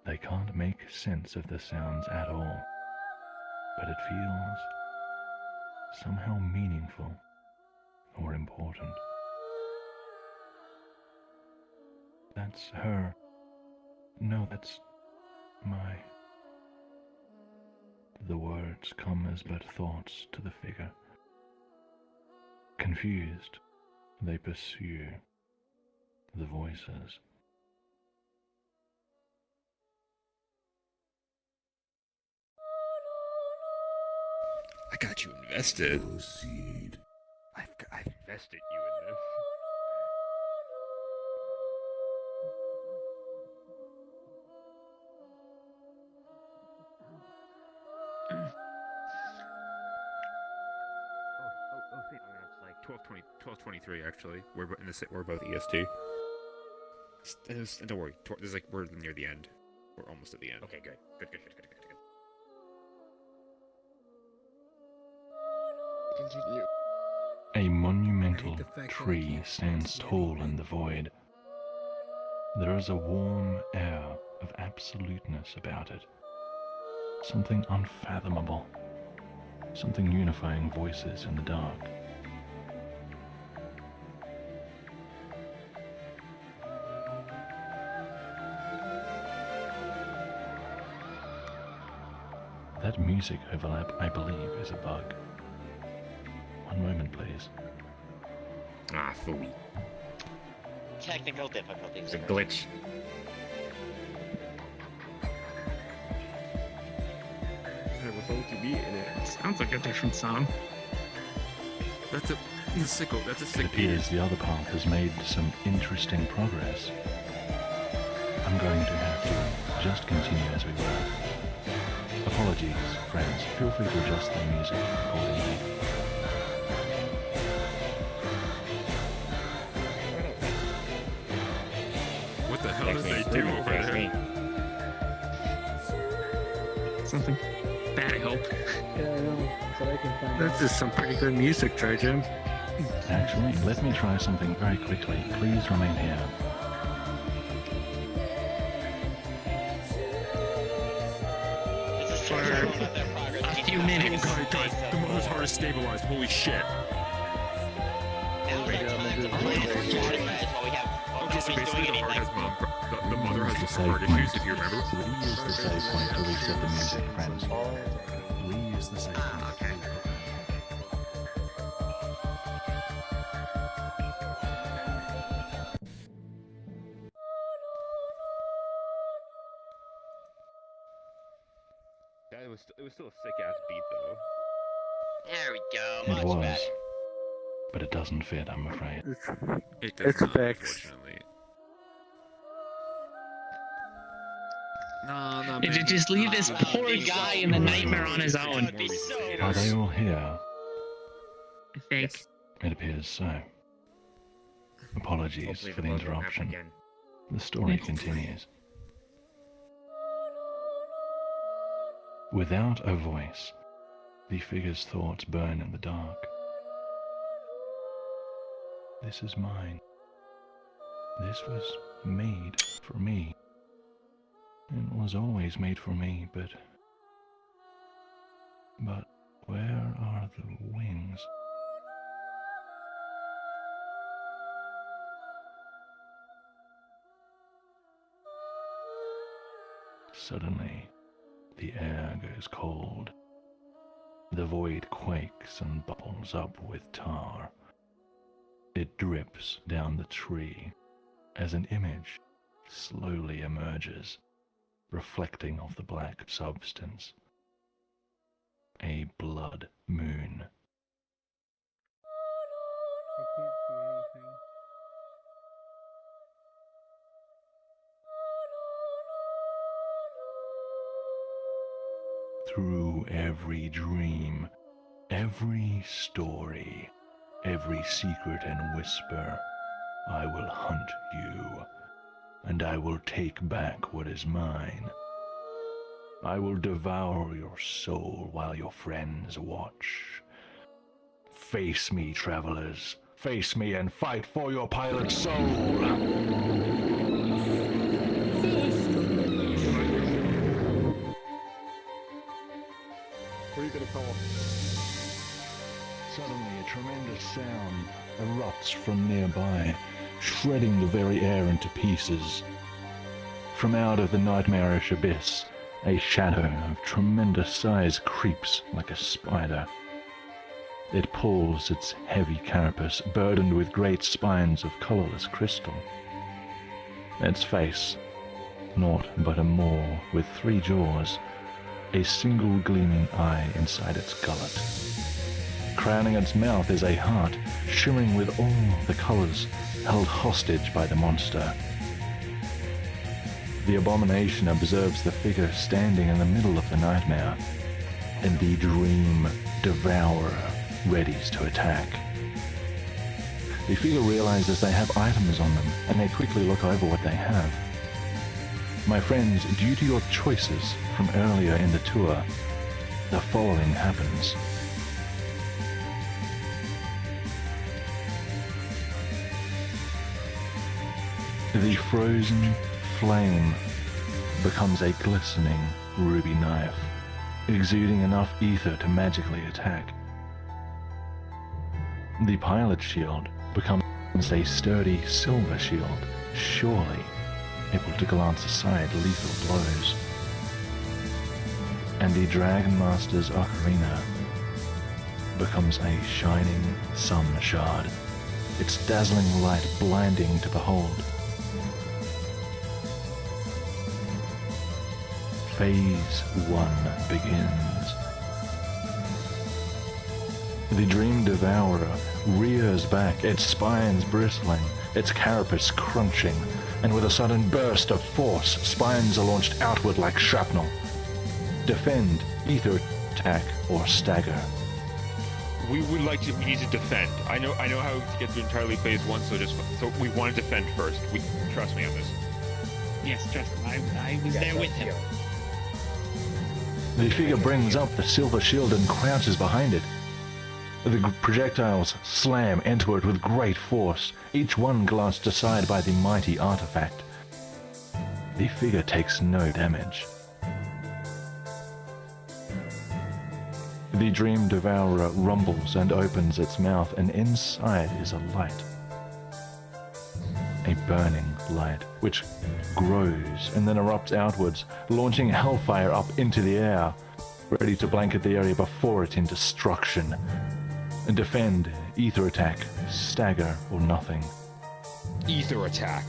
They can't make sense of the sounds at all, but it feels somehow meaningful or important. That's her. No, that's my... The words come as but thoughts to the figure. Confused, they pursue the voices. I got you invested. Proceed. I've invested you in this. It's like 12:23 actually. We're both EST. Don't worry. This is like we're near the end. We're almost at the end. Okay, good. Good. Continue. A monumental tree stands tall in the void. There is a warm air of absoluteness about it. Something unfathomable. Something unifying voices in the dark. That music overlap, I believe, is a bug. One moment, please. Ah, phooey. Technical difficulties. It's a glitch. There was OTB in it. Sounds like a different song. That's a sickle. That's a sick. It appears the other path has made some interesting progress. I'm going to have to just continue as we were. Apologies, friends. Feel free to adjust the music accordingly. What the hell did they do over there? Something bad, I hope. Yeah, I know. So I can find That's just some pretty good music, Try Jim. Actually, let me try something very quickly. Please remain here. For a few minutes. Guys, the mother's heart is stabilized. Holy shit. Okay, so basically the heart has the mother has the heart issues, if you remember. Reuse the save point to reset the music, friends. Reuse the save point. Okay. It was still a sick ass beat though. There we go. It Much was. better. But it doesn't fit, I'm afraid. It does not, fixed. unfortunately. No, Just leave this poor guy in the nightmare on his own. Are they all here? I think. It appears so. Apologies Hopefully for the the mother won't happen interruption. again. The story continues. Without a voice, the figure's thoughts burn in the dark. This is mine. This was made for me. It was always made for me, but where are the wings? Suddenly, the air goes cold. The void quakes and bubbles up with tar. It drips down the tree as an image slowly emerges, reflecting off the black substance. A blood moon. I can't see anything. Through every dream, every story, every secret and whisper, I will hunt you, and I will take back what is mine. I will devour your soul while your friends watch. Face me, travelers. Face me and fight for your pilot's soul. Suddenly, a tremendous sound erupts from nearby, shredding the very air into pieces. From out of the nightmarish abyss, a shadow of tremendous size creeps like a spider. It pulls its heavy carapace, burdened with great spines of colorless crystal. Its face, naught but a maw with 3 jaws, a single gleaming eye inside its gullet. Crowning its mouth is a heart, shimmering with all the colors held hostage by the monster. The abomination observes the figure standing in the middle of the nightmare, and the dream devourer readies to attack. The figure realizes they have items on them, and they quickly look over what they have. My friends, due to your choices from earlier in the tour, the following happens. The frozen flame becomes a glistening ruby knife, exuding enough ether to magically attack. The pilot shield becomes a sturdy silver shield, surely able to glance aside lethal blows. And the Dragon Master's ocarina becomes a shining sun shard, its dazzling light blinding to behold. Phase 1 begins. The Dream Devourer rears back, its spines bristling, its carapace crunching, and with a sudden burst of force, spines are launched outward like shrapnel. Defend, ether attack, or stagger. We would like to. We need to defend. I know how to get through entirely phase 1. So we want to defend first. Trust me on this. Yes, trust me. I was there with him. The figure brings up the silver shield and crouches behind it. The projectiles slam into it with great force, each one glanced aside by the mighty artifact. The figure takes no damage. The Dream Devourer rumbles and opens its mouth, and inside is a light. A burning light, which grows and then erupts outwards, launching hellfire up into the air, ready to blanket the area before it in destruction. Defend, ether attack, stagger, or nothing. Ether attack.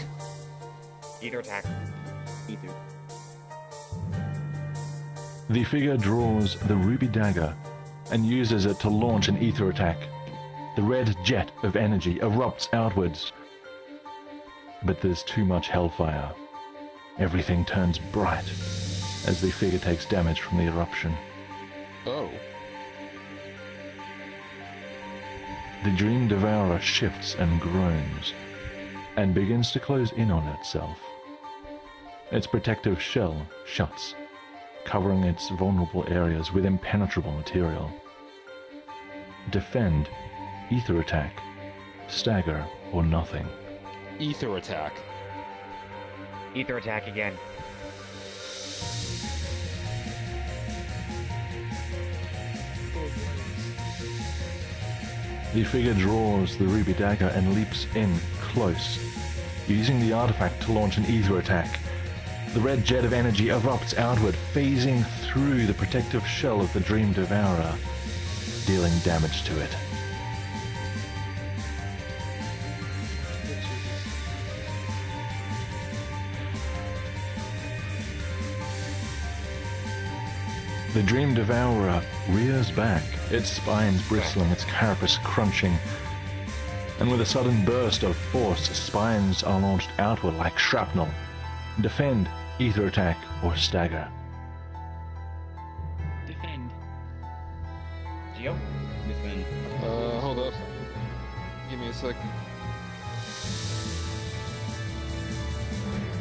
Ether attack. Ether. The figure draws the ruby dagger and uses it to launch an ether attack. The red jet of energy erupts outwards. But there's too much hellfire. Everything turns bright as the figure takes damage from the eruption. Oh. The Dream Devourer shifts and groans, and begins to close in on itself. Its protective shell shuts, covering its vulnerable areas with impenetrable material. Defend, ether attack, stagger, or nothing. Ether attack. Ether attack again. The figure draws the ruby dagger and leaps in close, using the artifact to launch an ether attack. The red jet of energy erupts outward, phasing through the protective shell of the Dream Devourer, dealing damage to it. The Dream Devourer rears back, its spines bristling, its carapace crunching, and with a sudden burst of force, spines are launched outward like shrapnel. Defend, ether attack, or stagger. Defend. Geo? Defend. Hold up. Give me a sec.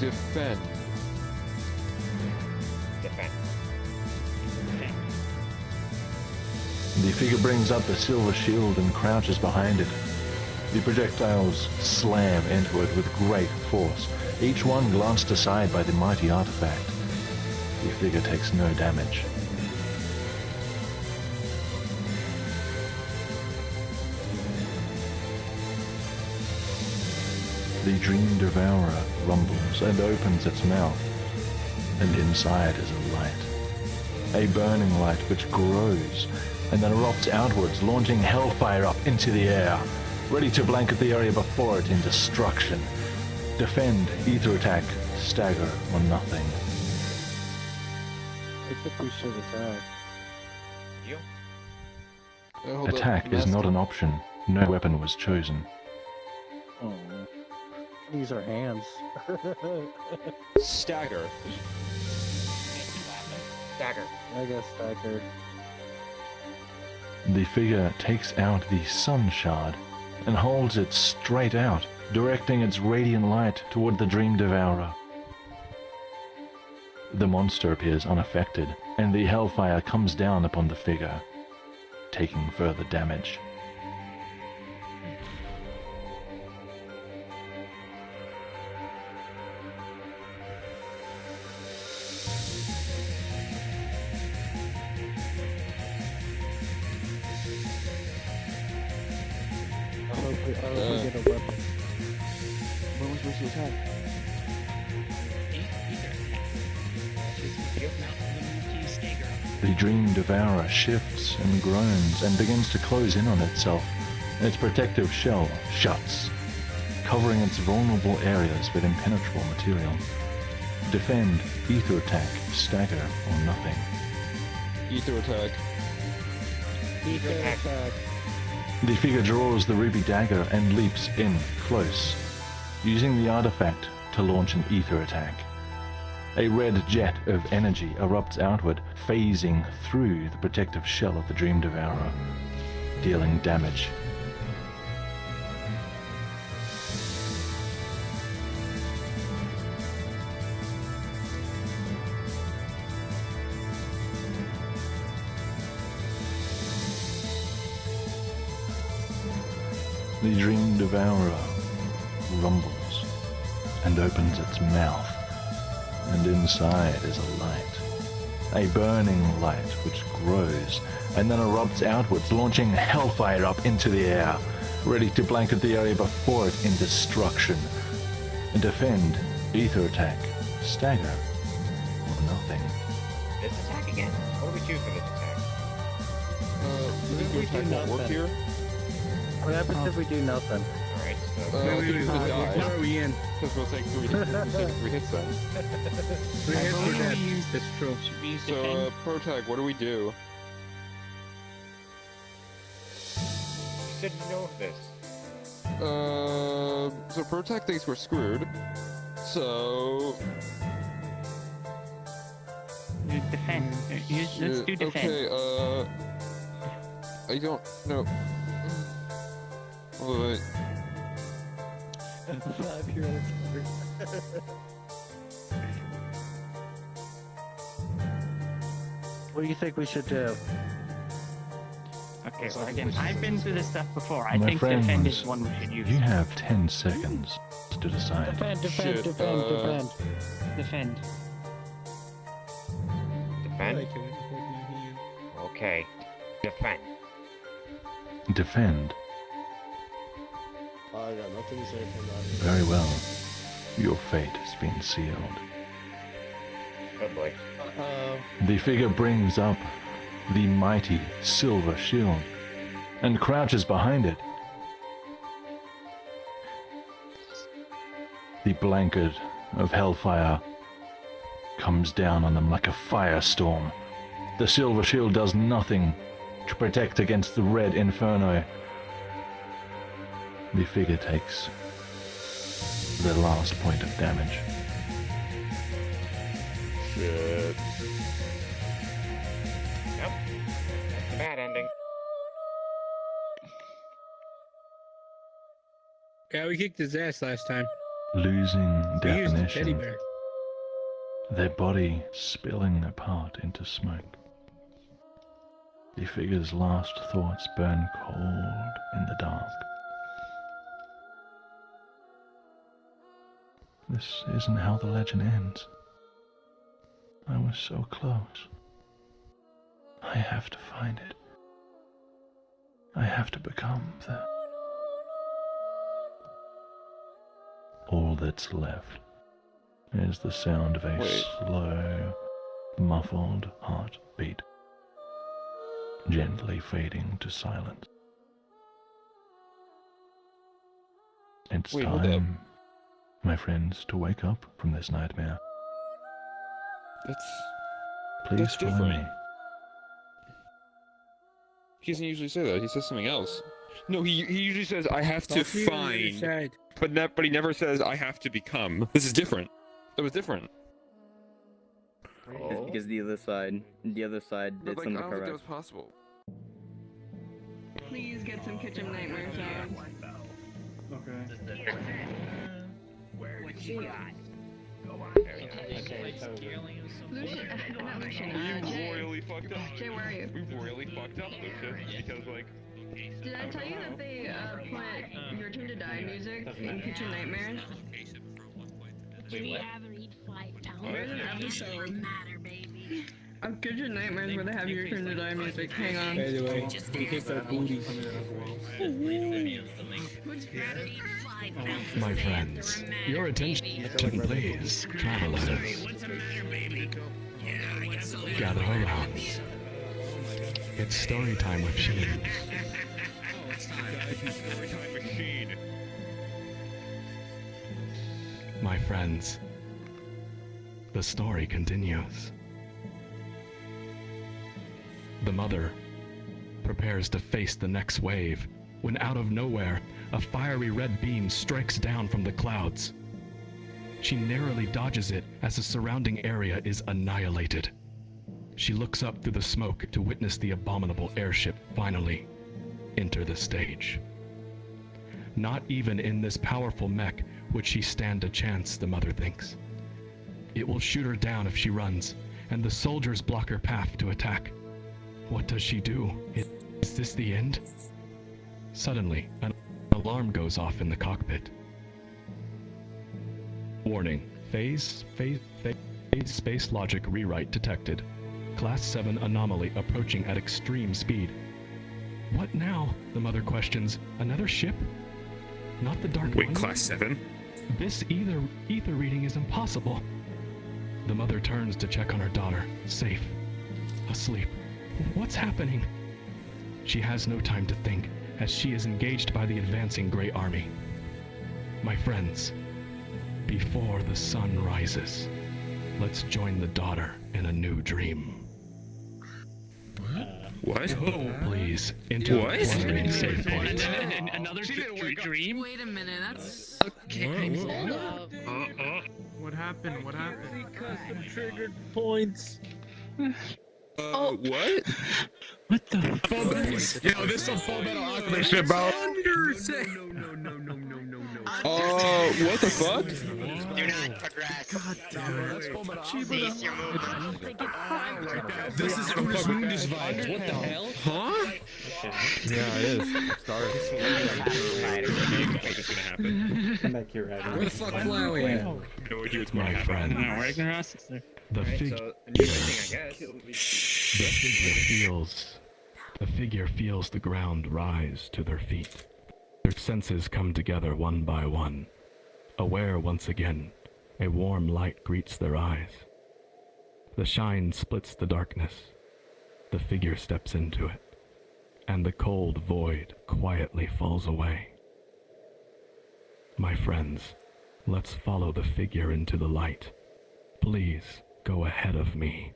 Defend. Defend. The figure brings up the silver shield and crouches behind it. The projectiles slam into it with great force, each one glanced aside by the mighty artifact. The figure takes no damage. The Dream Devourer rumbles and opens its mouth, and inside is a light. A burning light which grows and then erupts outwards, launching hellfire up into the air, ready to blanket the area before it in destruction. Defend, ether attack, stagger, or nothing. I think we should attack. Attack is not an option. No weapon was chosen. Oh, use our hands. Stagger. Stagger. I guess stagger. The figure takes out the sun shard and holds it straight out, directing its radiant light toward the Dream Devourer. The monster appears unaffected, and the hellfire comes down upon the figure, taking further damage. I hope we get a weapon. When was supposed to attack? The Dream Devourer shifts and groans and begins to close in on itself. Its protective shell shuts, covering its vulnerable areas with impenetrable material. Defend, ether attack, stagger, or nothing. Ether attack. Ether attack. The figure draws the ruby dagger and leaps in close, using the artifact to launch an ether attack. A red jet of energy erupts outward, phasing through the protective shell of the Dream Devourer, dealing damage. The Dream Devourer rumbles and opens its mouth, and inside is a light. A burning light which grows and then erupts outwards, launching hellfire up into the air, ready to blanket the area before it in destruction. Defend, ether attack, stagger, or nothing. This attack again? What do we choose for this attack? We do nothing. What happens if we do nothing? Alright, so... Where are we in? Because we'll take three hits then. 3 hits for death. That's true. Should we use So, defend? pro tag, what do we do? You should know this. So pro tag thinks we're screwed. So... Defend. Let's do defend. Okay, I don't know. Hold on, wait. 5-year-old. What do you think we should do? Okay, well, again, I've been through this stuff before. I My think friends, defend is one we should use. you have 10 seconds to decide. Defend. Defend. Defend? Okay. Defend. Defend. I got nothing to say from that. Very well. Your fate has been sealed. Oh boy. The figure brings up the mighty silver shield and crouches behind it. The blanket of hellfire comes down on them like a firestorm. The silver shield does nothing to protect against the red inferno. The figure takes the last point of damage. Shit. Yep. That's a bad ending. Yeah, we kicked his ass last time. Losing We used the teddy definition, bear. their body spilling apart into smoke. The figure's last thoughts burn cold in the dark. This isn't how the legend ends. I was so close. I have to find it. I have to become the... All that's left is the sound of a slow, muffled heartbeat, gently fading to silence. It's Wait, hold up. time, my friends, to wake up from this nightmare. Please That's follow different. me. He doesn't usually say that. He says something else. No, he usually says I have to Talk to me on the other find, side. but he never says I have to become. This is different. That was different. It's because the other side did something I don't think that correct. was possible. Please get some kitchen nightmare sounds. Okay. What she got? Lucian, not Lucian, We royally fucked up. Jay, where are you? We royally fucked up, Lucian, because like. Did I tell you that they put Your Turn to Die music in Kitchen Nightmares? Do we ever eat 5 pounds? There's an episode matter, baby. of Kitchen Nightmares where they have Your Turn to Die music. Hang on. By the way, we hit our booties. My friends, your attention please, travelers. Gather around. It's story time with Sheen. My friends, the story continues. The mother prepares to face the next wave when out of nowhere, a fiery red beam strikes down from the clouds. She narrowly dodges it as the surrounding area is annihilated. She looks up through the smoke to witness the abominable airship finally enter the stage. Not even in this powerful mech would she stand a chance, the mother thinks. It will shoot her down if she runs, and the soldiers block her path to attack. What does she do? Is this the end? Suddenly, an alarm goes off in the cockpit. Warning, phase space logic rewrite detected. Class 7 anomaly approaching at extreme speed. What now? The mother questions. Another ship? Not the Dark Wait, One? Class 7? This ether reading is impossible. The mother turns to check on her daughter, safe, asleep. What's happening? She has no time to think, as she is engaged by the advancing Grey Army. My friends, before the sun rises, let's join the daughter in a new dream. What? Please, into What? the fluttering safe point. Another dream? Wait a minute, that's... What happened? What happened? Custom triggered points. What? What the fuck? Yo, this is some Full Metal Alchemist shit, bro. Oh, what the fuck? Do not progress. God damn it. Cease your movement. This is Uber's Mundus vibe. What the hell? Huh? Yeah, it is. Sorry. Come back here, Adam. Where the fuck Flowey at? No idea what's My friend, the figure feels the ground rise to their feet. Their senses come together one by one. Aware once again, a warm light greets their eyes. The shine splits the darkness. The figure steps into it, and the cold void quietly falls away. My friends, let's follow the figure into the light. Please go ahead of me.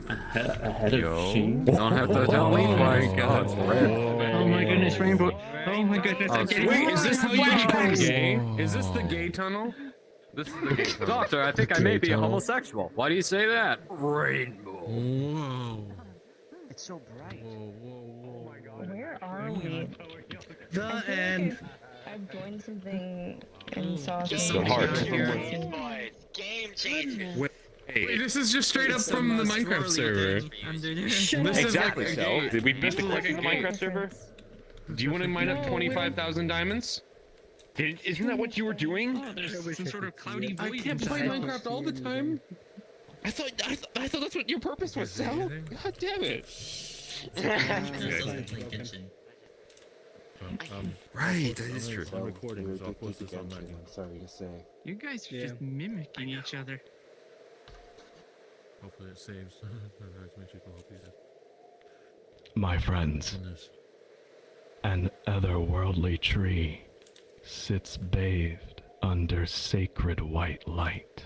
Ahead of Sheen? Don't have to tell me. Oh my god. Oh my goodness, Rainbow. Oh my goodness. Wait, is this how you become gay? Is this the gay tunnel? This is the gay tunnel. Doctor, I think I may be a homosexual. Why do you say that? Rainbow. Whoa. It's so bright. Whoa. Where are we? The end. I've joined something and saw Just something. Game changer. Wait, this is just straight up from the Minecraft server. This is Exactly like a so. game. Did we beat This the is like click a on the game. Minecraft server? Do you want to mine up 25,000 diamonds? Isn't that what you were doing? Oh, there's some sort of cloudy I void can't play inside. Minecraft all the time. I thought that's what your purpose was, Sal. God damn it. Right, that is true. I'm recording, so I'll post this on my. I'm sorry to say. You guys are just mimicking each other. Hopefully it saves. As many people hope you do. My friends, an otherworldly tree sits bathed under sacred white light.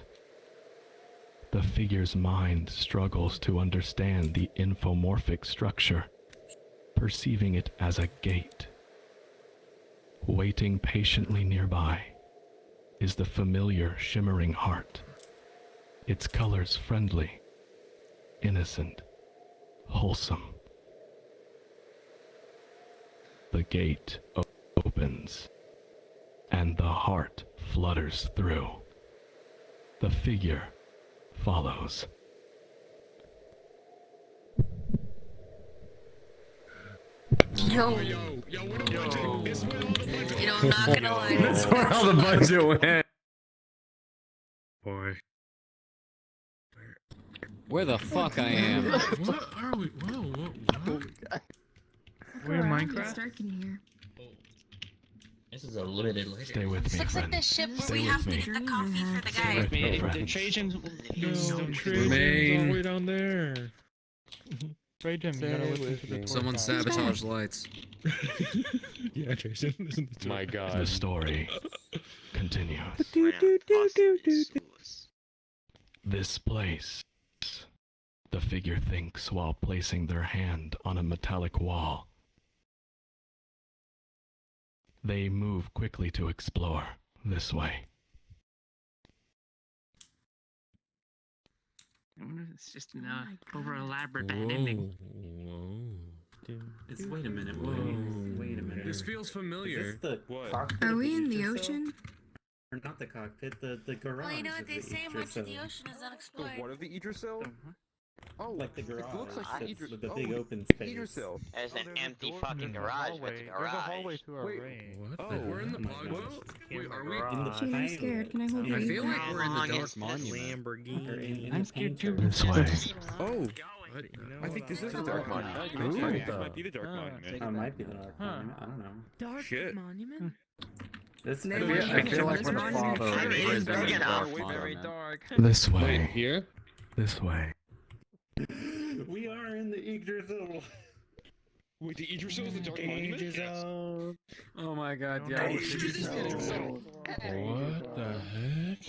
The figure's mind struggles to understand the infomorphic structure, perceiving it as a gate. Waiting patiently nearby is the familiar shimmering heart, its colors friendly, innocent, wholesome. The gate opens, and the heart flutters through. The figure follows. Yo. What am I this way all the budget. You know, I'm not gonna lie. That's where all the budget went. Boy. Where the fuck I am? What are we? Whoa. We're in Minecraft. It's dark in here. This is a limited list. Stay with me, This looks like friend. the ship where Stay we with have to me. get the coffee for the Stay guy. with me, The friend. Trajan's. Trajan's all the way down there. Trajan, you gotta listen to the Someone sabotage lights. Yeah, Trajan, listen to My God. The story continues. This place, the figure thinks while placing their hand on a metallic wall. They move quickly to explore this way. I wonder if it's just an over elaborate bad ending. It's wait a minute. Wait a minute. This feels familiar. Is this the What? cockpit? Are of we in the Idris ocean? Or not the cockpit, the garage. Well, you know what of they the say, Idris much of the Elba. ocean is The unexplored. what of the Idrisil? Oh, Like the garage. It looks like the that's Idris. with the big open the space. Idrisil. There's an empty fucking garage, but the There's a hallway garage. to our Wait, range. what? Oh, We're in the oh my pog God. boat? Wait, are we? In the Gee, I'm scared. Can I hold I you? feel like we're in the Dark It's the Monument. Or in I'm the scared painter. too. This way. Oh, what? I think this is the Dark Monument. Ooh. This might be the Dark Monument. It might be the Dark Monument. I don't know. Dark Shit. Monument? This No, I feel like we're the father of It's the dark Dark enough. Monument. This Wait, way. here? This way. We are in the Idrisil. Wait, the Idrisil is the Dark Monument? Idrisil. Oh my god, yeah. yeah. What the heck?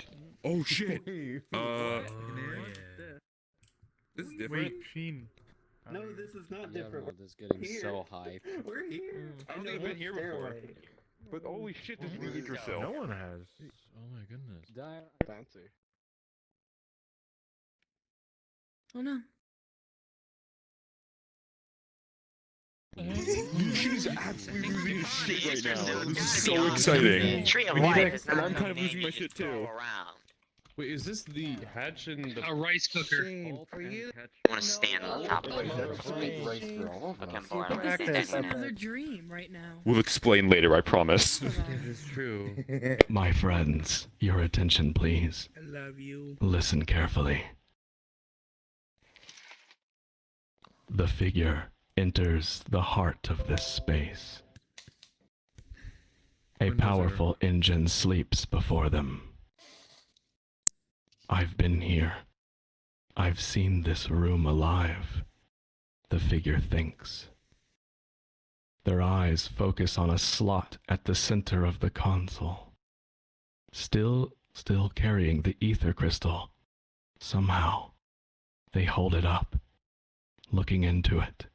Oh shit. This is different. Wait, Sheen. No, this is not different. Everyone is getting Here. so hyped. We're here. I don't think I've been here before. But holy shit, this is the Idrisil. No one has. Oh my goodness. Fancy. Oh no. She's absolutely losing his shit right now. This is Be so on exciting. Tree of We need Life to- is and not I'm kind of something losing my you shit just throw too. around. Wait, is this the hatch and the A rice cooker. Sheen, for you. I want to stand on top of it. Make rice for all of Okay, us. boy, I I'm think this is standing another there. dream right now. We'll explain later, I promise. This is true. My friends, your attention please. I love you. Listen carefully. The figure enters the heart of this space. A Windows are- powerful engine sleeps before them. I've been here. I've seen this room alive. The figure thinks. Their eyes focus on a slot at the center of the console. Still carrying the ether crystal. Somehow, they hold it up, looking into it.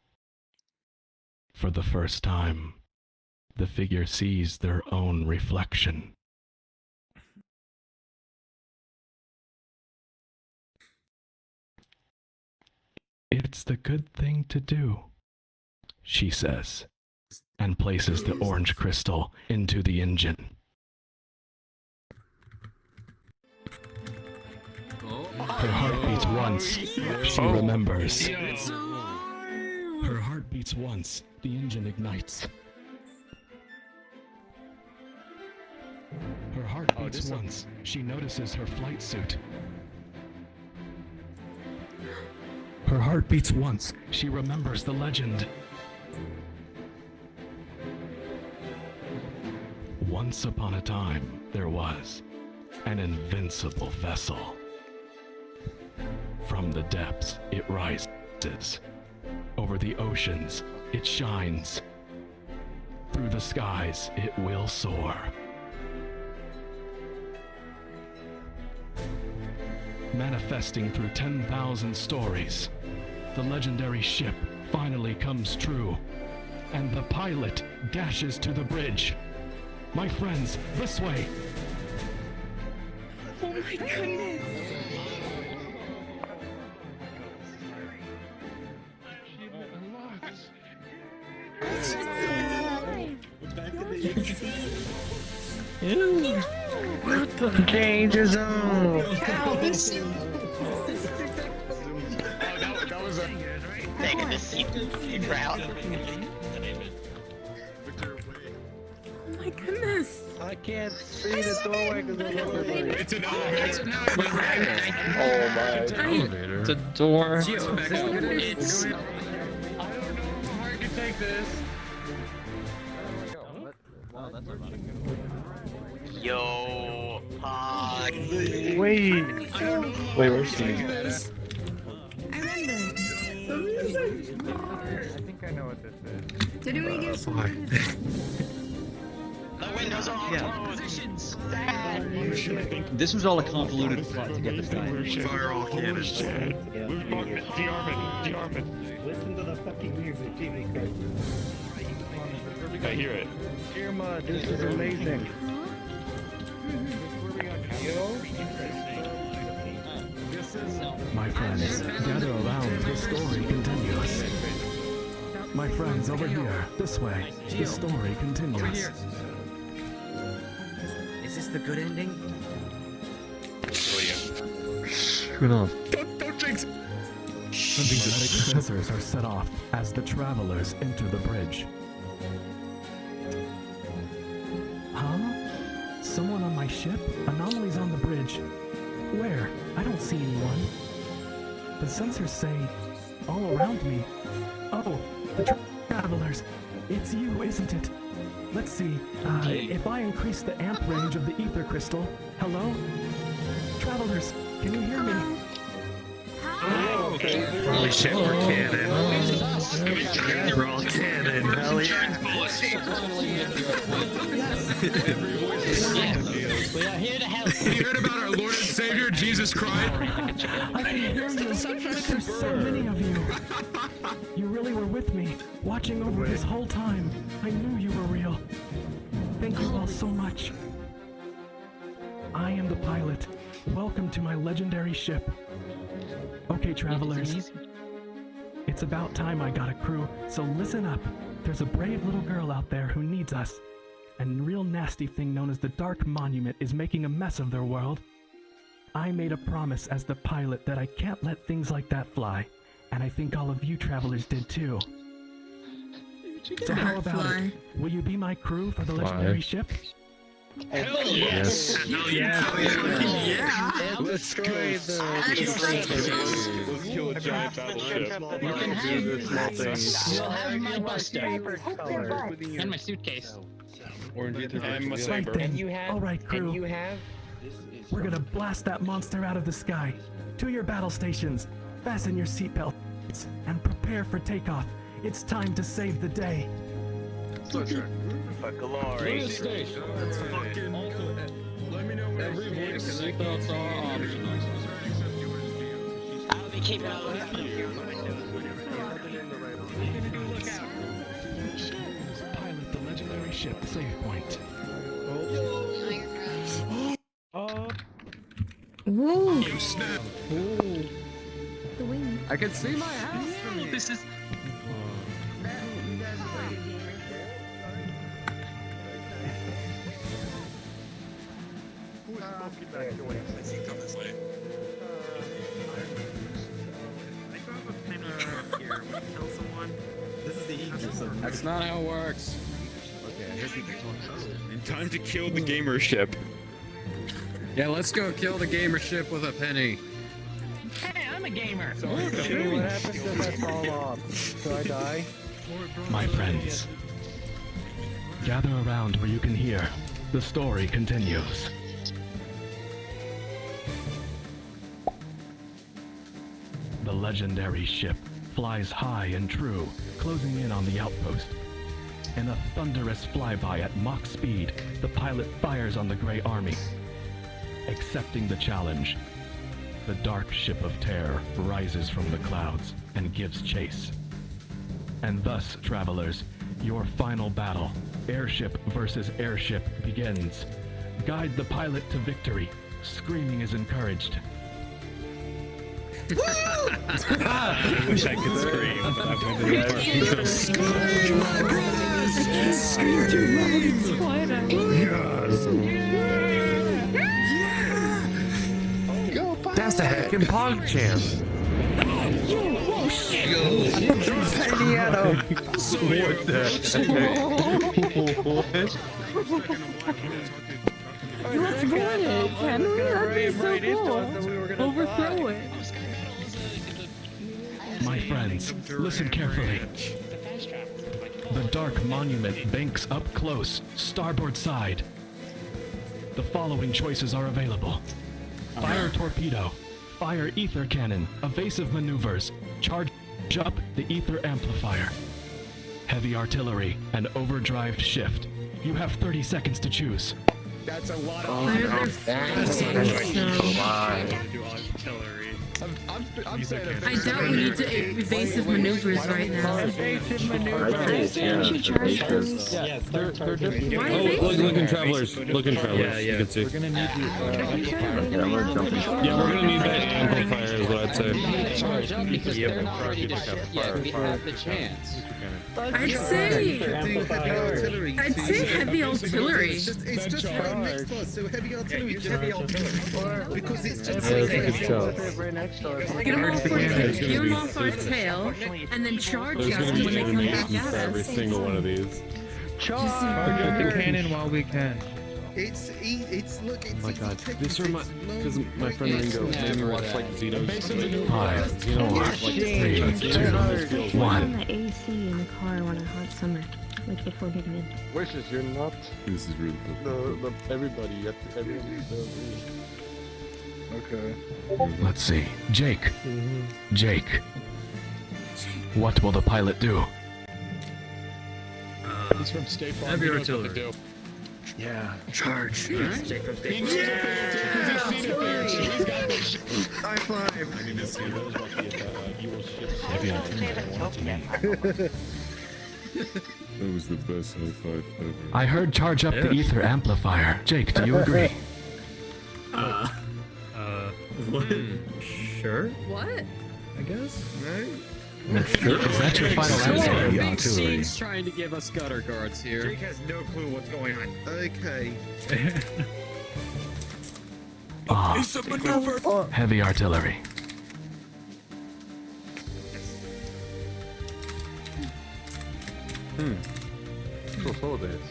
For the first time, the figure sees their own reflection. It's the good thing to do, she says, and places the orange crystal into the engine. Her heart beats once. She remembers. Her heart beats once. The engine ignites. Her heart beats once. She notices her flight suit. Her heart beats once. She remembers the legend. Once upon a time, there was an invincible vessel. From the depths, it rises. Over the oceans, it shines. Through the skies, it will soar. Manifesting through 10,000 stories, the legendary ship finally comes true, and the pilot dashes to the bridge. My friends, this way! Oh my goodness! Ew. What the danger zone? That was a taking the secret route. Oh my goodness! I can't see the doorway because of the It's an elevator. It's an elevator. Oh my. Elevator. It's a door. It's. I don't know how hard you take this. Yo, Wait. Wait, where's Steve? I read that. I think I know what this is. Didn't we get some? the windows are all closed. Positions. This was all a convoluted plot to get this guy. Fire all cannons. De-arming. Listen to the fucking music, Jesus Christ. I hear it. Irma, this is amazing. My friends, gather around, the story continues. My friends, over here, this way, the story continues. Is this the good ending? Shut up. Don't jinx it. The magnetic sensors are set off as the travelers enter the bridge. Huh? Someone on my ship? Anomalies on the bridge. Where? I don't see anyone. The sensors say all around me. Oh, the travelers. It's you, isn't it? Let's see. If I increase the amp range of the ether crystal. Hello? Travelers, can you hear me? Holy shit, we're canon. We're all canon. Hell yeah. We are here to help. Have you heard about our Lord and Savior, Jesus Christ? I can hear you. There's so many of you. You really were with me, watching over this whole time. I knew you were real. Thank you all so much. I am the pilot. Welcome to my legendary ship. Okay, travelers. It's about time I got a crew, so listen up. There's a brave little girl out there who needs us. And a real nasty thing known as the Dark Monument is making a mess of their world. I made a promise as the pilot that I can't let things like that fly. And I think all of you travelers did too. So how about it? Will you be my crew for the legendary ship? Hell yes! Hell yeah! Let's go. Let's kill a giant battleship. You can You'll have my buster. And my suitcase. I'm a Right saber. then. All right, crew. We're gonna blast that monster out of the sky. To your battle stations. Fasten your seatbelts and prepare for takeoff. It's time to save the day. For glory. Let's fucking. Let me know when every voice seatbelts are optional. I'll be keeping a lookout. Pilot the legendary ship save point. Whoa! You snap. The wing. I can see my house from you. This is. That's not how it works. Time to kill the gamer ship. Yeah, let's go kill the gamer ship with a penny. Hey, I'm a gamer. What happens if I fall off? Do I die? My friends, gather around where you can hear. The story continues. The legendary ship flies high and true, closing in on the outpost. In a thunderous flyby at Mach speed, the pilot fires on the Grey Army. Accepting the challenge, the dark ship of terror rises from the clouds and gives chase. And thus, travelers, your final battle, airship versus airship, begins. Guide the pilot to victory. Screaming is encouraged. I wish I could scream. Scream too loud, it's That's the heckin' pog champ. Oh shit! What the Let's run it, can we? That'd be so cool. Overthrow it. My friends, listen carefully. The dark monument banks up close, starboard side. The following choices are available. Fire torpedo, fire ether cannon, evasive maneuvers, charge up the ether amplifier. Heavy artillery and overdrive shift. You have 30 seconds to choose. That's a lot of I doubt we need to evasive maneuvers right now. Evasive maneuvers. Yeah, they're look in Travelers. Look in Travelers. You can see. We're gonna need Yeah, we're gonna need that amplifier is what I'd say. We have the chance. I'd say heavy artillery. It's just right next to us, so heavy artillery. Because it's just Right next to us. Get them off our tail, and then charge us when they come back at us. every single one of these. Charge up the cannon while we can. It's look. It's Oh my god, these are because my friend Ringo made me watch like Zito's. 5, 4, 3, 2, 1. On the AC in the car on a hot summer, like before getting in. Wishes you're not. This is really cool. Everybody Okay. Let's see. Jake. Jake. What will the pilot do? He's from State Farm. Heavy He knows what to artillery. do. Yeah. Charge. Jake from State Farm. High five. That was the best high five ever. I heard charge up the ether amplifier. Jake, do you agree? What? Sure. What? I guess. Right? Is that your final answer? Jake's trying to give us gutter guards here. Jake has no clue what's going on. Okay. Heavy artillery. So this.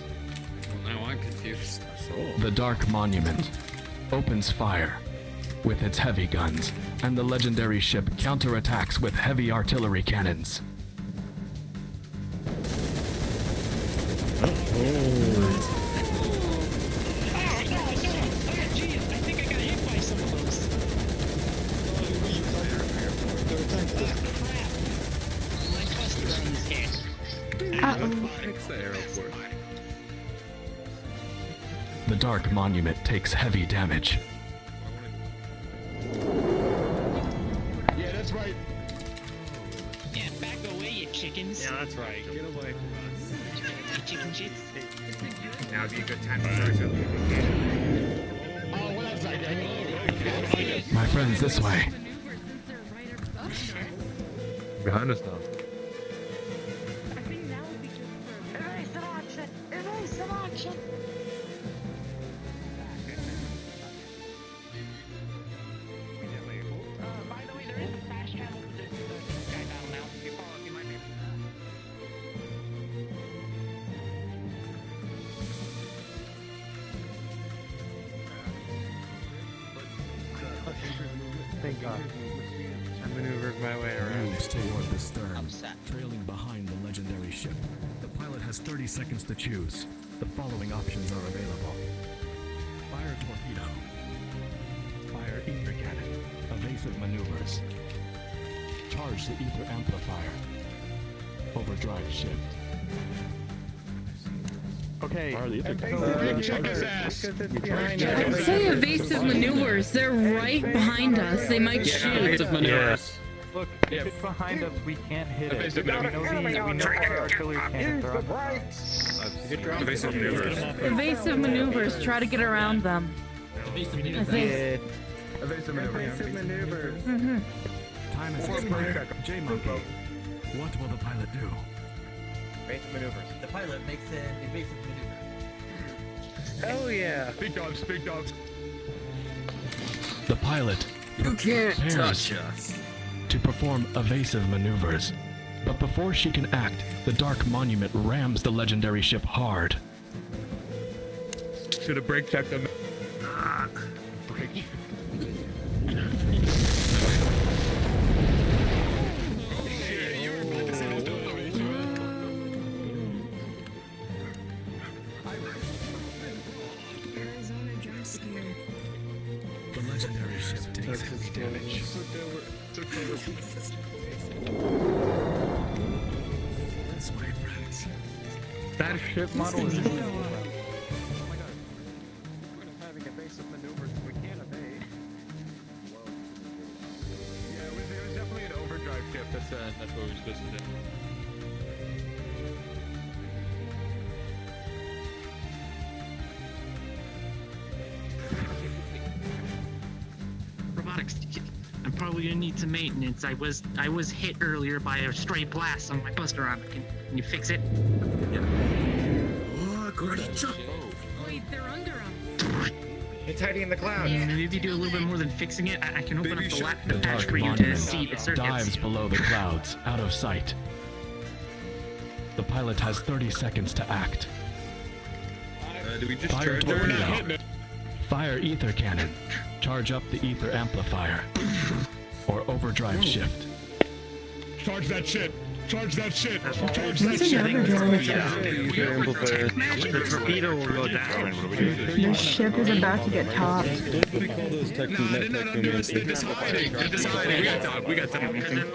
Well, now I'm confused. The Dark Monument opens fire with its heavy guns, and the legendary ship counterattacks with heavy artillery cannons. The Dark Monument takes heavy damage. Yeah, that's right. Yeah, back away, you chickens. Yeah, that's right. Get away from us. You chicken shits. Now would be a good time to start something. My friends, this way. Behind us now. Thank God. I maneuvered my way around. Moves toward the stern, trailing behind the legendary ship. The pilot has 30 seconds to choose. The following options are available. Fire torpedo. Fire ether cannon. Evasive maneuvers. Charge the ether amplifier. Overdrive shift. Okay. I'd say evasive maneuvers. They're right behind us. They might shoot. Evasive maneuvers. Look, if it's behind us, we can't hit it. We know our artillery cannons are on the front. Evasive maneuvers. Evasive maneuvers. Try to get around them. Evasive maneuvers. Time is expired. J-Monkey. What will the pilot do? Evasive maneuvers. The pilot makes an evasive maneuver. Hell yeah. Big dogs, big dogs. The pilot You can't prepares touch us. to perform evasive maneuvers. But before she can act, the Dark Monument rams the legendary ship hard. Should have brake checked them. The legendary ship takes heavy damage. This way, friends. That ship model is Having evasive maneuvers we can't evade. Yeah, it was definitely an overdrive ship. That's what we're supposed to do. Robotics, I'm probably gonna need some maintenance. I was hit earlier by a stray blast on my buster armor. Can you fix it? Wait, they're under us. It's hiding in the clouds. Maybe do a little bit more than fixing it. I can open up the patch Dark for you to Monument see the circuits. dives below the clouds, out of sight. The pilot has 30 seconds to act. Do we just Fire charge her? torpedo. Fire ether cannon. Charge up the ether amplifier. Or overdrive shift. Charge that shit! Charge that shit! Charge What's that shit! an overdrive? the torpedo will go down. The ship is about to get topped. We call those they're just hiding. They're just hiding. We got time.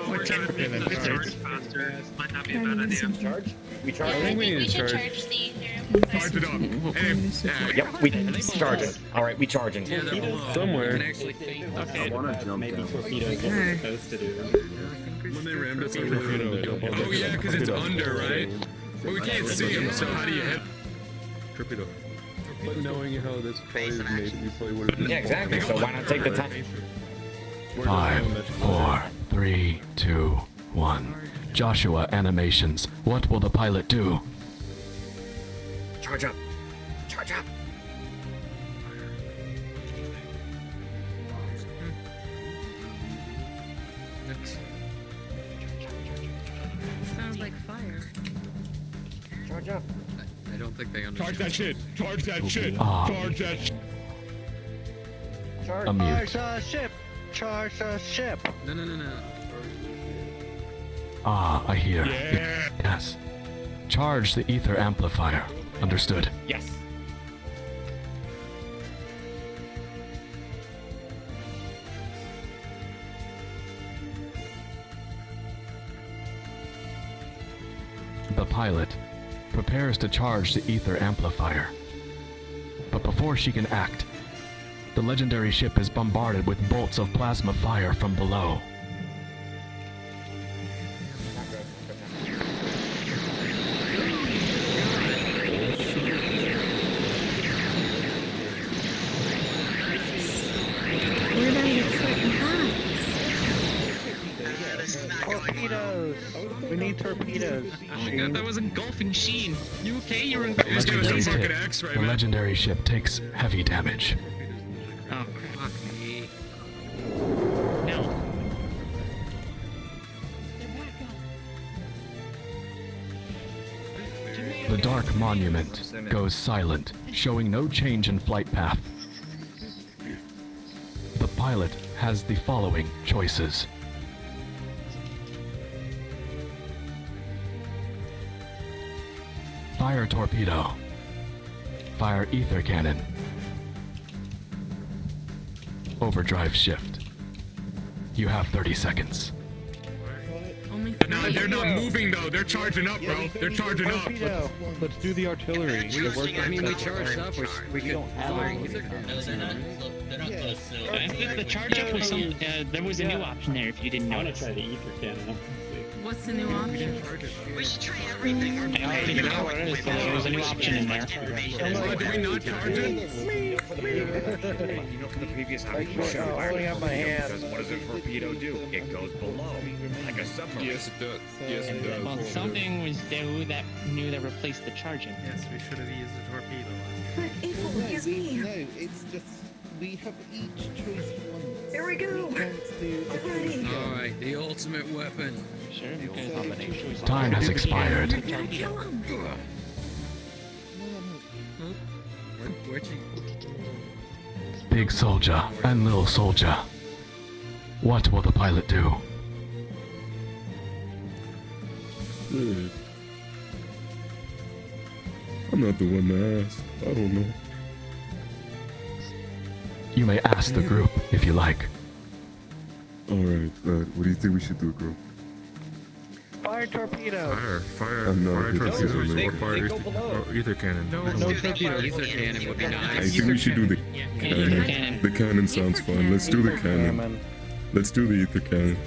We're checking the charge faster. Might not be a bad idea. Charge? We charge. I think we need to charge. Charge it up. Yep, we charge it. Alright, we charging. Somewhere. I want to jump down. Torpedoes what we're supposed to do. When they rammed us on torpedo. Oh yeah, because it's under, right? But we can't see him, so how do you hit? Torpedo. But knowing how this plays made, we probably would have. Yeah, exactly. So why not take the time? 5, 4, 3, 2, 1. Joshua animations. What will the pilot do? Charge up. Charge up. Sounds like fire. Charge up. I don't think they understand. Charge that shit! Charge that shit! Ah. Charge that shit! A mute. Charge the ship! Charge the ship! No. Ah, I hear. Yeah. Yes. Charge the ether amplifier. Understood. Yes. The pilot prepares to charge the ether amplifier. But before she can act, the legendary ship is bombarded with bolts of plasma fire from below. Where did I get fucking hot? Torpedoes! We need torpedoes. Oh my god, that was engulfing Sheen. You okay? You're in. The legendary ship takes heavy damage. Oh fuck me. No. The Dark Monument goes silent, showing no change in flight path. The pilot has the following choices. Fire torpedo. Fire ether cannon. overdrive shift. You have 30 seconds. Only No, they're not moving though. They're charging up, bro. They're charging up. Let's do the artillery. I mean, we charged up. We could fire either. The charge up was some. There was a new option there if you didn't know. I want to try the ether cannon. What's the new option? We should try everything. I already know what it is. There was a new option in there. Did we not charge it? You know from the previous time, you should fire my hand. because what does a torpedo do? It goes below, like a submarine. Yes, it does. Yes, it does. Well, something was new that replaced the charging. Yes, we should have used a torpedo. But April, here's me. No, it's just we have each choice once. There we go. Already. Alright, the ultimate weapon. Sure, because Time has expired. Big soldier and little soldier. What will the pilot do? Shit. I'm not the one to ask. I don't know. You may ask the group if you like. Alright, what do you think we should do, girl? Fire torpedo. Fire torpedoes or fire ether cannon. No torpedo. Ether cannon would be I nice. think we should do the cannon. The cannon sounds fun. Let's do the cannon. Let's do the ether cannon.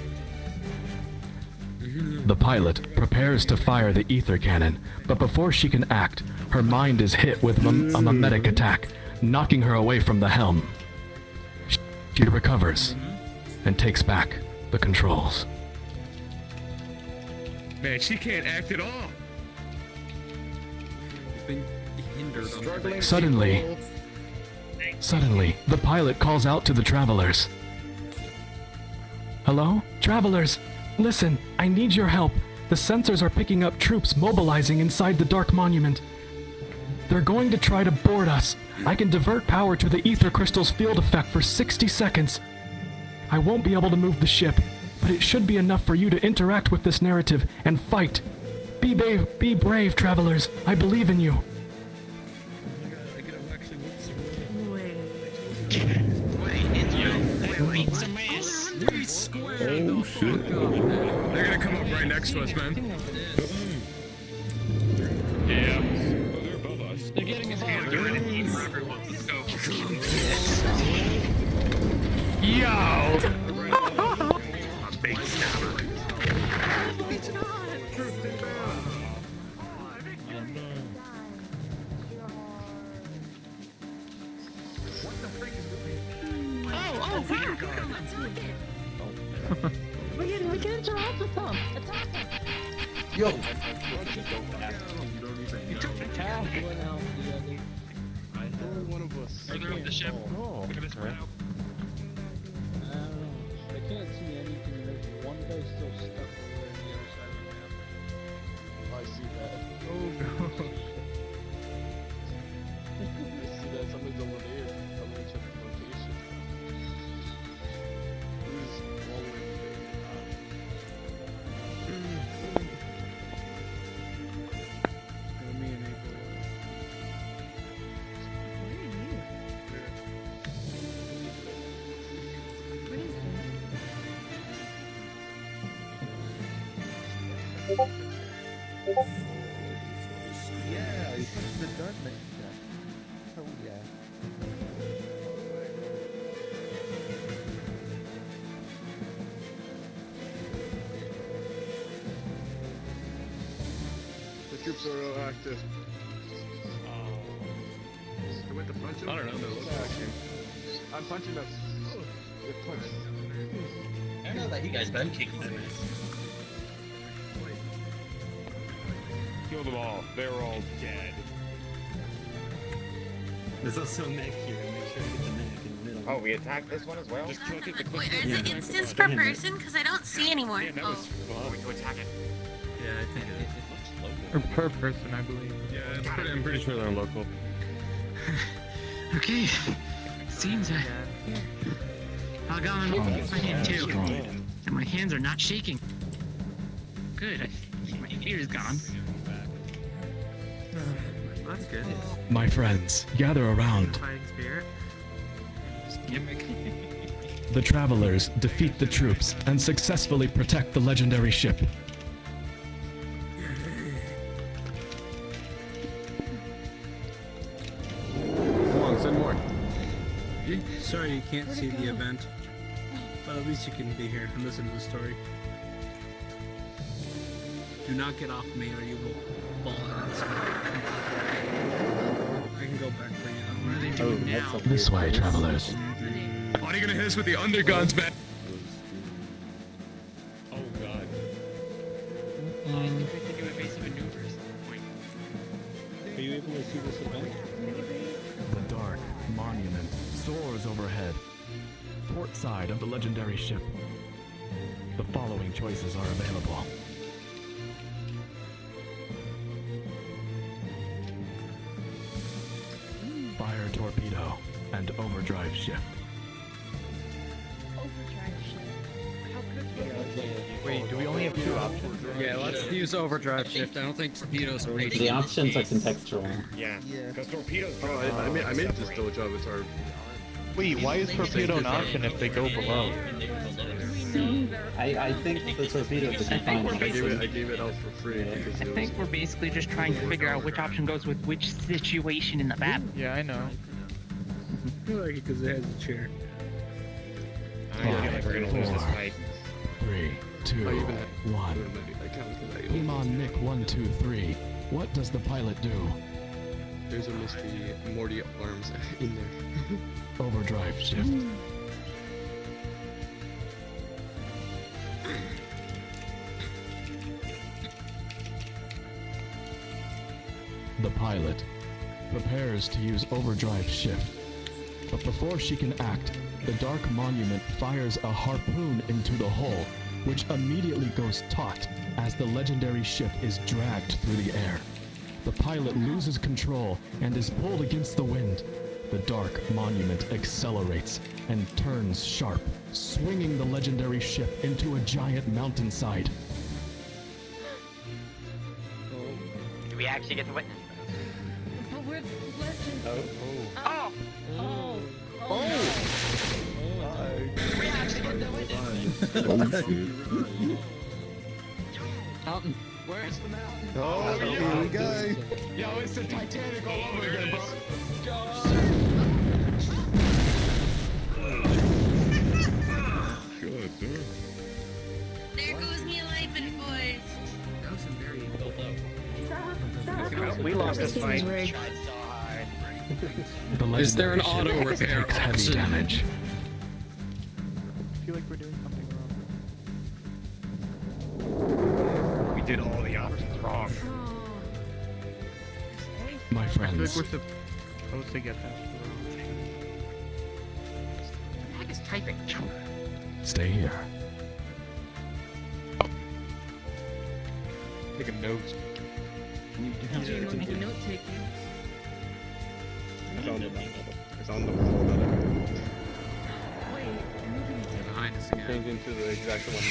The pilot prepares to fire the ether cannon, but before she can act, her mind is hit with a mimetic attack, knocking her away from the helm. She recovers and takes back the controls. Man, she can't act at all. Been hindered. Suddenly, the pilot calls out to the travelers. Hello? Travelers, listen, I need your help. The sensors are picking up troops mobilizing inside the Dark Monument. They're going to try to board us. I can divert power to the ether crystal's field effect for 60 seconds. I won't be able to move the ship, but it should be enough for you to interact with this narrative and fight. Be brave, travelers. I believe in you. Oh shit. They're gonna come up right next to us, man. Yeah. Oh, they're above us. They're getting us out. Get rid of heat for everyone. Let's go. Yo! A big stabber. We can interact with them. Attack them. Yo! One of us. Further up the ship. Look at this right now. I can't see anything. There's one guy still stuck over on the other side of the map. I see that. Oh no. I see that somebody's over there. I'm gonna check the location. Who's following me and April. Yeah, you pushed the gun next time. Oh yeah. The troops are active. You went to punch him? I don't know. I'm punching them. Good punch. I don't know that you guys been kicking them. Kill them all. They're all dead. There's also a mech here. Make sure to get the mech in the middle. Oh, we attacked this one as well? Just kill it. Wait, is it instance per person? Because I don't see anymore. Yeah, that was fun. To attack it. Yeah, I think it looks Or local. per person, I believe. Yeah, I'm pretty sure they're local. Okay. Seems I got one in my hand too. And my hands are not shaking. Good. My fear is gone. That's good. My friends, gather around. Fighting spirit. Gimmick. the travelers defeat the troops and successfully protect the legendary ship. Come on, send more. Sorry you can't see the event, but at least you can be here and listen to the story. Do not get off me or you will fall out of the sky. I can go back for you. What are they doing now? This way, travelers. Why are you gonna hit us with the underguns, man? Oh god. I think we can do evasive maneuvers. Are you able to see this event? The dark monument soars overhead, port side of the legendary ship. The following choices are available. Fire torpedo and overdrive shift. Wait, do we only have 2 options? Yeah, let's use overdrive shift. I don't think torpedoes are The options are contextual. Yeah, because torpedoes. Oh, I made this Dojo Avatar. Wait, why is torpedo an option if they go below? I think the torpedo is a defined I gave it out for free. I think we're basically just trying to figure out which option goes with which situation in the map. Yeah, I know. I like it because it has a chair. I feel like we're gonna lose this fight. 3, 2, 1. Iman Nick 1, 2, 3. What does the pilot do? There's a mystery Morty arms in there. Overdrive shift. The pilot prepares to use overdrive shift. But before she can act, the dark monument fires a harpoon into the hull, which immediately goes taut as the legendary ship is dragged through the air. The pilot loses control and is pulled against the wind. The dark monument accelerates and turns sharp, swinging the legendary ship into a giant mountainside. Do we actually get to witness this? But we're legend. Oh! Oh! We actually get to witness Mountain. Where's the mountain? Oh, here we go. Yo, it's the Titanic all over again, bro. There goes me alignment, boys. That was some very built up. We lost this fight. Is there an auto repair Takes heavy option? damage. I feel like we're doing something wrong. We did all the options wrong. My I feel like friends, we're supposed to get that. What the heck is typing? stay here. Take a note. Make a note taking. I found the wall that I Behind us again. changed into the exact one.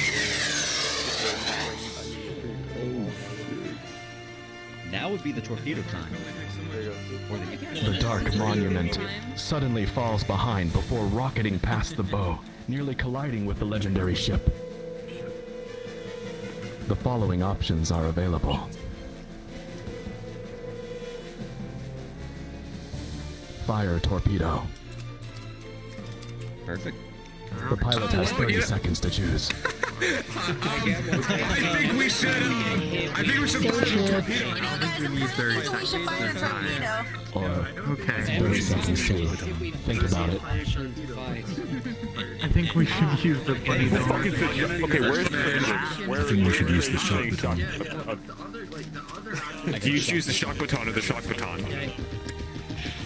Now would be the torpedo time. The dark monument suddenly falls behind before rocketing past the bow, nearly colliding with the legendary ship. The following options are available. Fire torpedo. Perfect. The pilot has 30 seconds to choose. I think we should fire the torpedo. I don't think we need 30 seconds. Or Okay. 30 seconds to think about it. I think we should use the buddy dog. Okay, where's the I think we should use the shock baton? Do you choose the shock baton or the shock baton?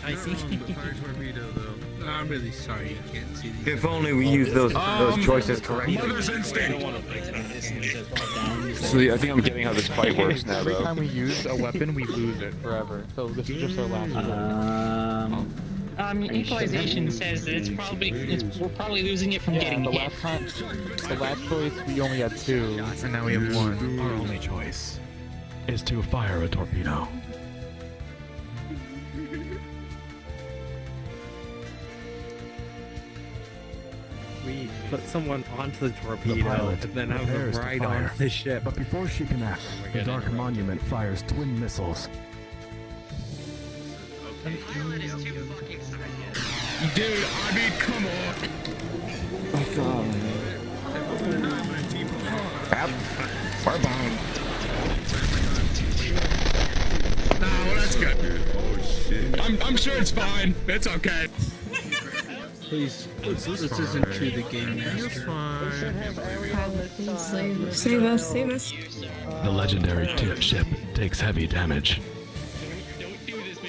I see. Fire torpedo, though. I'm really sorry you can't see these. If only we used those choices correctly. Mother's instinct. So I think I'm getting how this fight works now, Every though. time we use a weapon, we lose it forever. So this is just our last Equalization says that we're probably losing it from getting the hit. last choice we only had 2, and now we have 1. Our only choice is to fire a torpedo. we put someone onto the torpedo pilot and then have them prepares to ride fire. onto the ship. But before she can act, the Dark Monument fires twin missiles. Dude, I mean, come on. Oh god. We're behind. Nah, well, that's good. Oh shit. I'm sure it's fine. It's okay. Please, this isn't to the game master. Save us, save us. The legendary ship takes heavy damage.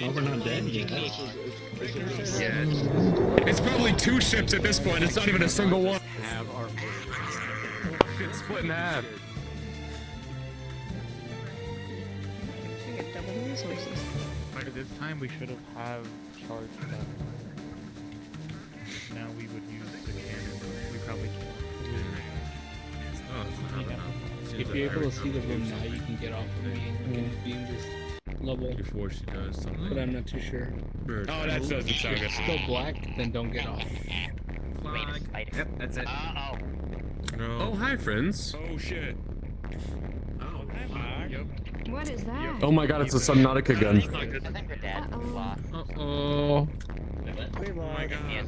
Oh, we're not dead yet. Yeah. It's probably 2 ships at this point. It's not even a single one. Have our It's split in half. By this time, we should have charged them. Now we would use the cannon. We probably can't. If you're able to see the room now, you can get off of me and you can beam this level. Before she does something. But I'm not too sure. Oh, that doesn't sound If good. it's still black, then don't get off. Yep, that's it. Oh, hi, friends. Oh, shit. What is that? Oh my god, it's a Subnautica gun. Uh-oh.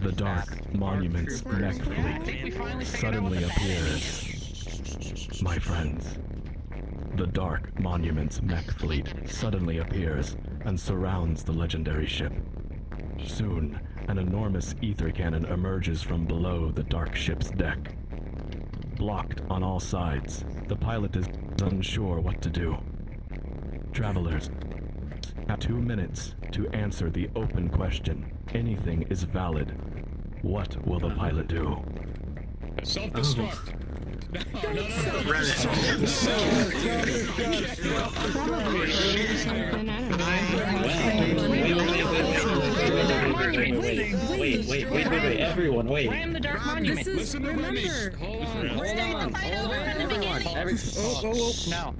The Dark Monument's mech fleet suddenly appears. My friends, the Dark Monument's mech fleet suddenly appears and surrounds the legendary ship. Soon, an enormous ether cannon emerges from below the dark ship's deck. Blocked on all sides, the pilot is unsure what to do. Travelers have 2 minutes to answer the open question. Anything is valid. What will the pilot do? Self-destruct. Wait, everyone, wait. Ram the Dark Monument. This is, remember. Now.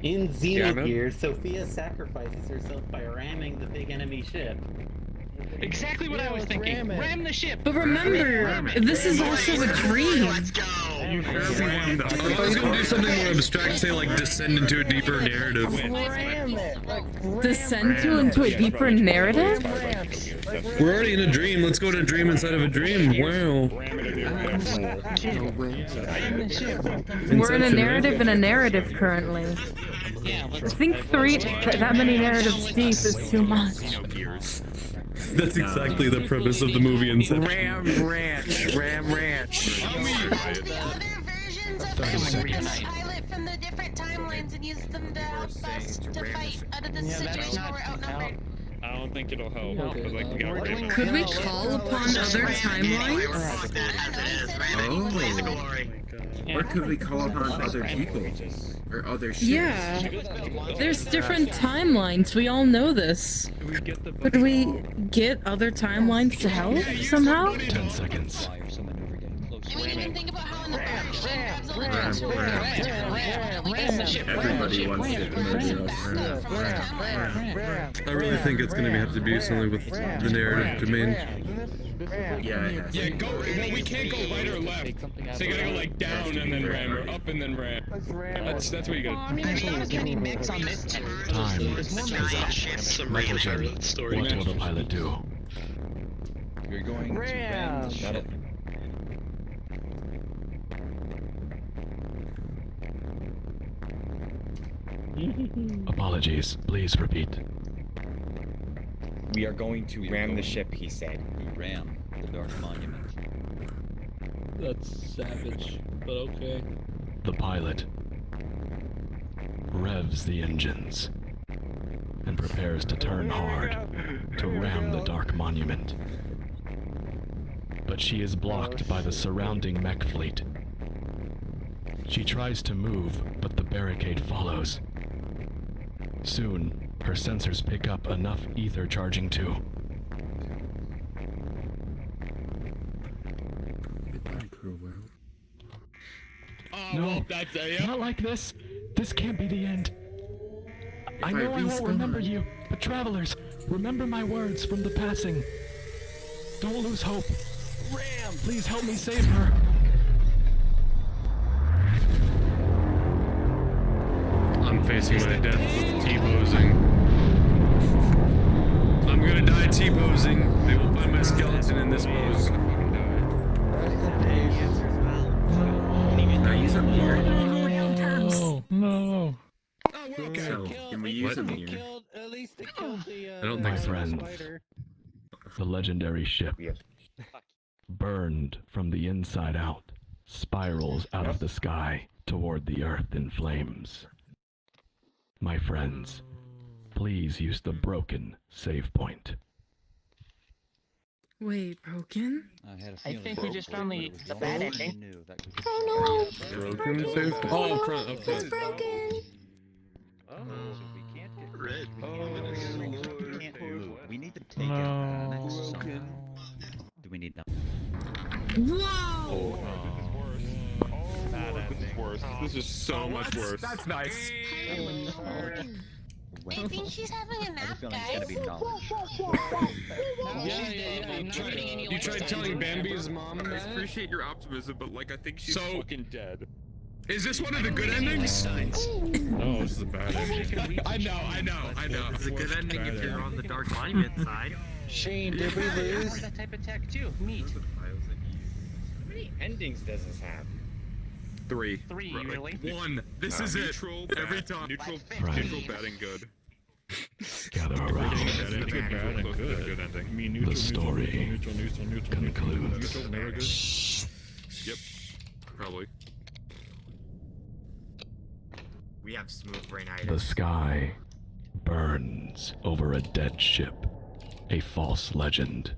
In Xenogears, Sophia sacrifices herself by ramming the big enemy ship. Exactly what I was thinking. Ram the ship. But remember, this is also a dream. Let's go. I was gonna do something more abstract, say like descend into a deeper narrative. Descend into a deeper narrative? We're already in a dream. Let's go to a dream inside of a dream. Wow. We're in a narrative and a narrative currently. I think that many narratives deep is too much. That's exactly the premise of the movie Inception. Ram Ranch. Pilot from the different timelines and use them to help us to fight out of this situation where we're outnumbered. I don't think it'll help. But like, we got Could we call upon other timelines? Or could we call upon other people? Or other ships? Yeah. There's different timelines. We all know this. Could we get other timelines to help somehow? 10 seconds. And we didn't even think about how in the Everybody wants to murder us. I really think it's gonna have to be something with the narrative domain. Yeah. Yeah, go. Well, we can't go right or left. So you gotta go like down and then ram, or up and then ram. That's what you gotta. I mean, there's not as many mechs on this tour. Time There's more is mechs on up. ships. What will the pilot do? You're going to ram the ship. Apologies, please repeat. We are going to ram the ship, he said. Ram the Dark Monument. That's savage, but okay. The pilot revs the engines and prepares to turn hard to ram the Dark Monument. But she is blocked by the surrounding mech fleet. She tries to move, but the barricade follows. Soon, her sensors pick up enough ether charging too. No, not like this. This can't be the end. I know I won't remember you, but travelers, remember my words from the passing. Don't lose hope. Ram! Please help me save her. I'm facing my death with T-posing. I'm gonna die T-posing. They will find my skeleton in this pose. No, use them here. No. So, can we use them here? At least they killed the. I don't My think so. friends, the legendary ship, burned from the inside out, spirals out of the sky toward the earth in flames. My friends, please use the broken save point. Wait, broken? I think we just found the bad ending. Oh no! Broken save. Oh, up front, up front. Broken! Red. We need to take out that somehow. Do we need that? Whoa! This is worse. This is so much worse. That's nice. I think she's having a nap, guys. You tried telling Bambi's mom I that? appreciate your optimism, but like I think she's fucking dead. Is this one of the good endings? No, this is a bad ending. I know. It's a good ending if you're on the dark monument side. Shane, did we lose? That type of tech too. Neat. How many endings does this have? 3. 3 really. 1. This is it. Neutral, Every time. Neutral, Right. bad and good. Gather around. Good ending. The story concludes. Yep. Probably. We have smooth brain The items. sky burns over a dead ship, a false legend.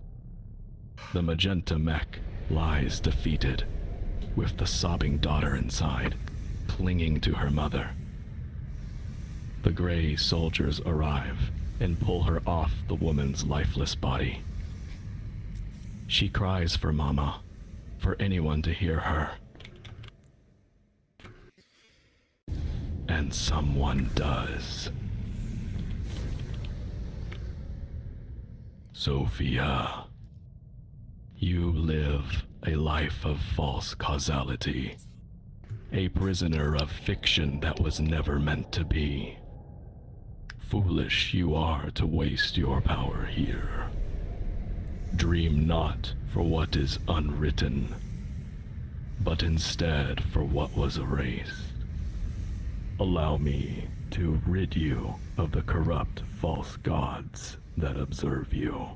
The magenta mech lies defeated, with the sobbing daughter inside, clinging to her mother. The gray soldiers arrive and pull her off the woman's lifeless body. She cries for Mama, for anyone to hear her. And someone does. Sophia, you live a life of false causality, a prisoner of fiction that was never meant to be. Foolish you are to waste your power here. Dream not for what is unwritten, but instead for what was erased. Allow me to rid you of the corrupt false gods that observe you.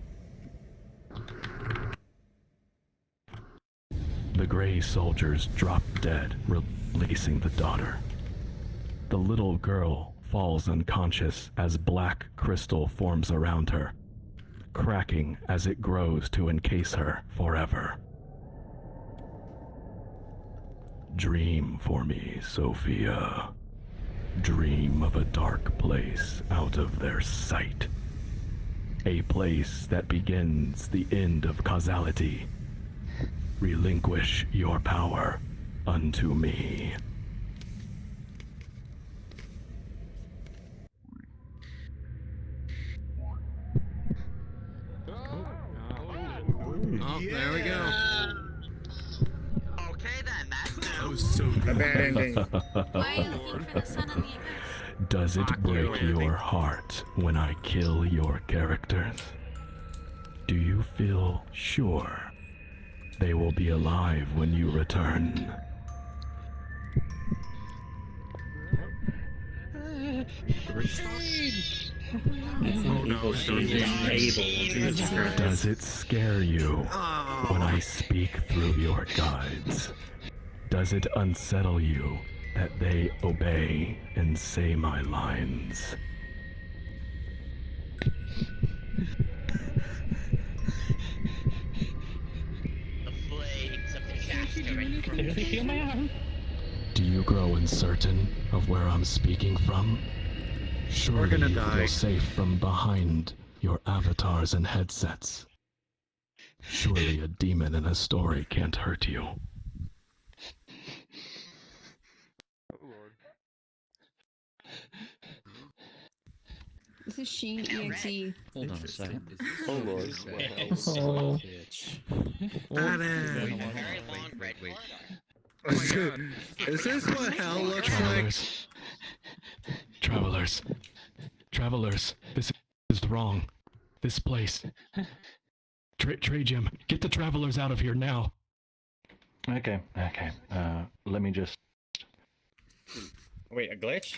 The gray soldiers drop dead, releasing the daughter. The little girl falls unconscious as black crystal forms around her, cracking as it grows to encase her forever. Dream for me, Sophia. Dream of a dark place out of their sight. A place that begins the end of causality. Relinquish your power unto me. Oh, there we go. Okay then, that's That was so good. A bad ending. Why are you looking for the sun in the abyss? Does it break your heart when I kill your characters? Do you feel sure they will be alive when you return? Does it scare you when I speak through your guides? Does it unsettle you that they obey and say my lines? the flames of disaster. Feel my arm. Do you grow uncertain of where I'm speaking from? Surely gonna you die. feel safe from behind your avatars and headsets. Surely a demon in a story can't hurt you. This is Sheen EXE. Hold on a second. Oh lord. Oh. Very long red wait. Oh my god. Is this what hell looks like? Travelers. Travelers. This is wrong. This place. Trey Jim, get the travelers out of here now. Okay. Let me just. Wait, a glitch?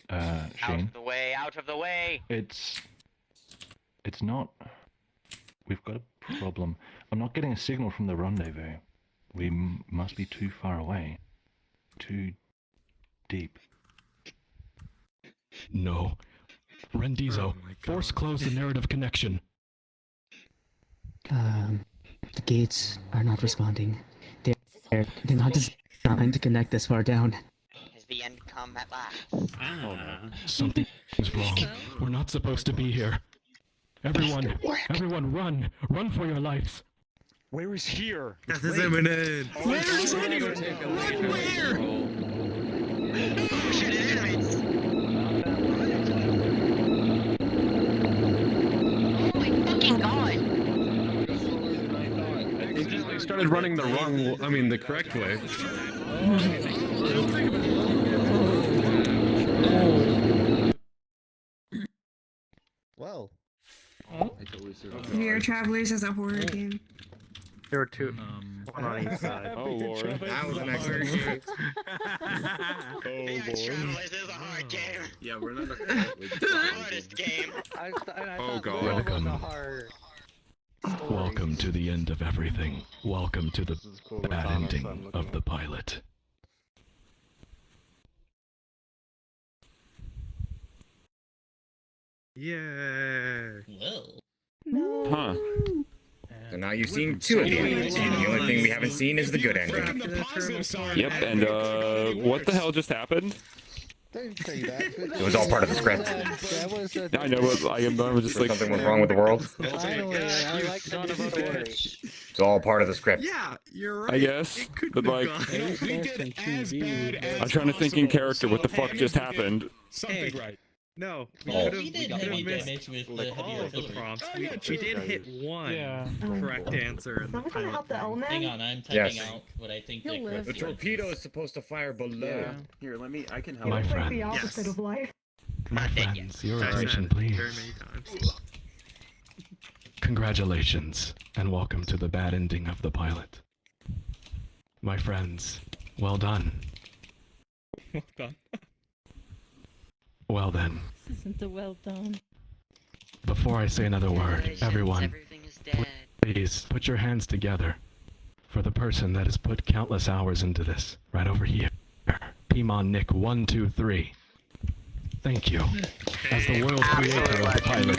Shane. Out of the way, out of the way! It's not. We've got a problem. I'm not getting a signal from the rendezvous. We must be too far away. Too deep. No. Rendizo, force close the narrative connection. The gates are not responding. They're not designed to connect this far down. Has the end come at last? Something's wrong. We're not supposed to be here. Everyone run! Run for your lives! Where is here? Death is imminent. Where is here? Where? Oh my fucking god! They started running the the correct way. Well. VRTravellers is a horror game. There were two. One on each side. Oh lord. That was an excellent game. VRTravellers is a hard game. Yeah, we're not The hardest game. Oh god. Welcome to the end of everything. Welcome to the bad ending of the pilot. Yeah. Huh. So now you've seen two of the endings. The only thing we haven't seen is the good ending. Yep, and what the hell just happened? Don't say that. It was all part of the script. Yeah, I know, but I'm just like Something went wrong with the world. Finally, I like It's all part of the script. Yeah, you're right. I guess, but like, I'm trying to think in character what the fuck just happened. Something right. No, we Oh. could have missed all of the prompts. We did hit one correct answer in the pilot. Hang on, I'm typing Yes. out what I think The the torpedo is supposed to fire below. Here, I can help. My friends. of life. My friends, your I said attention, it please. very many times. Congratulations, and welcome to the bad ending of the pilot. My friends, well done. Well done. Well then, This isn't a well done. before I say another word, everyone, please put your hands together for the person that has put countless hours into this, right over here. Pimon Nick 123. Thank you. As the world creator of the pilot.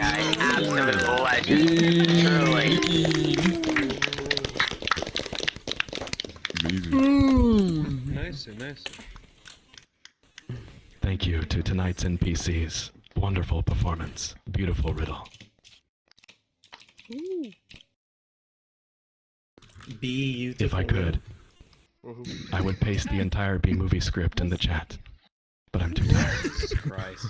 Nice. Thank you to tonight's NPCs. Wonderful performance. Beautiful riddle. If I could, I would paste the entire B-movie script in the chat. But I'm too tired. Jesus Christ.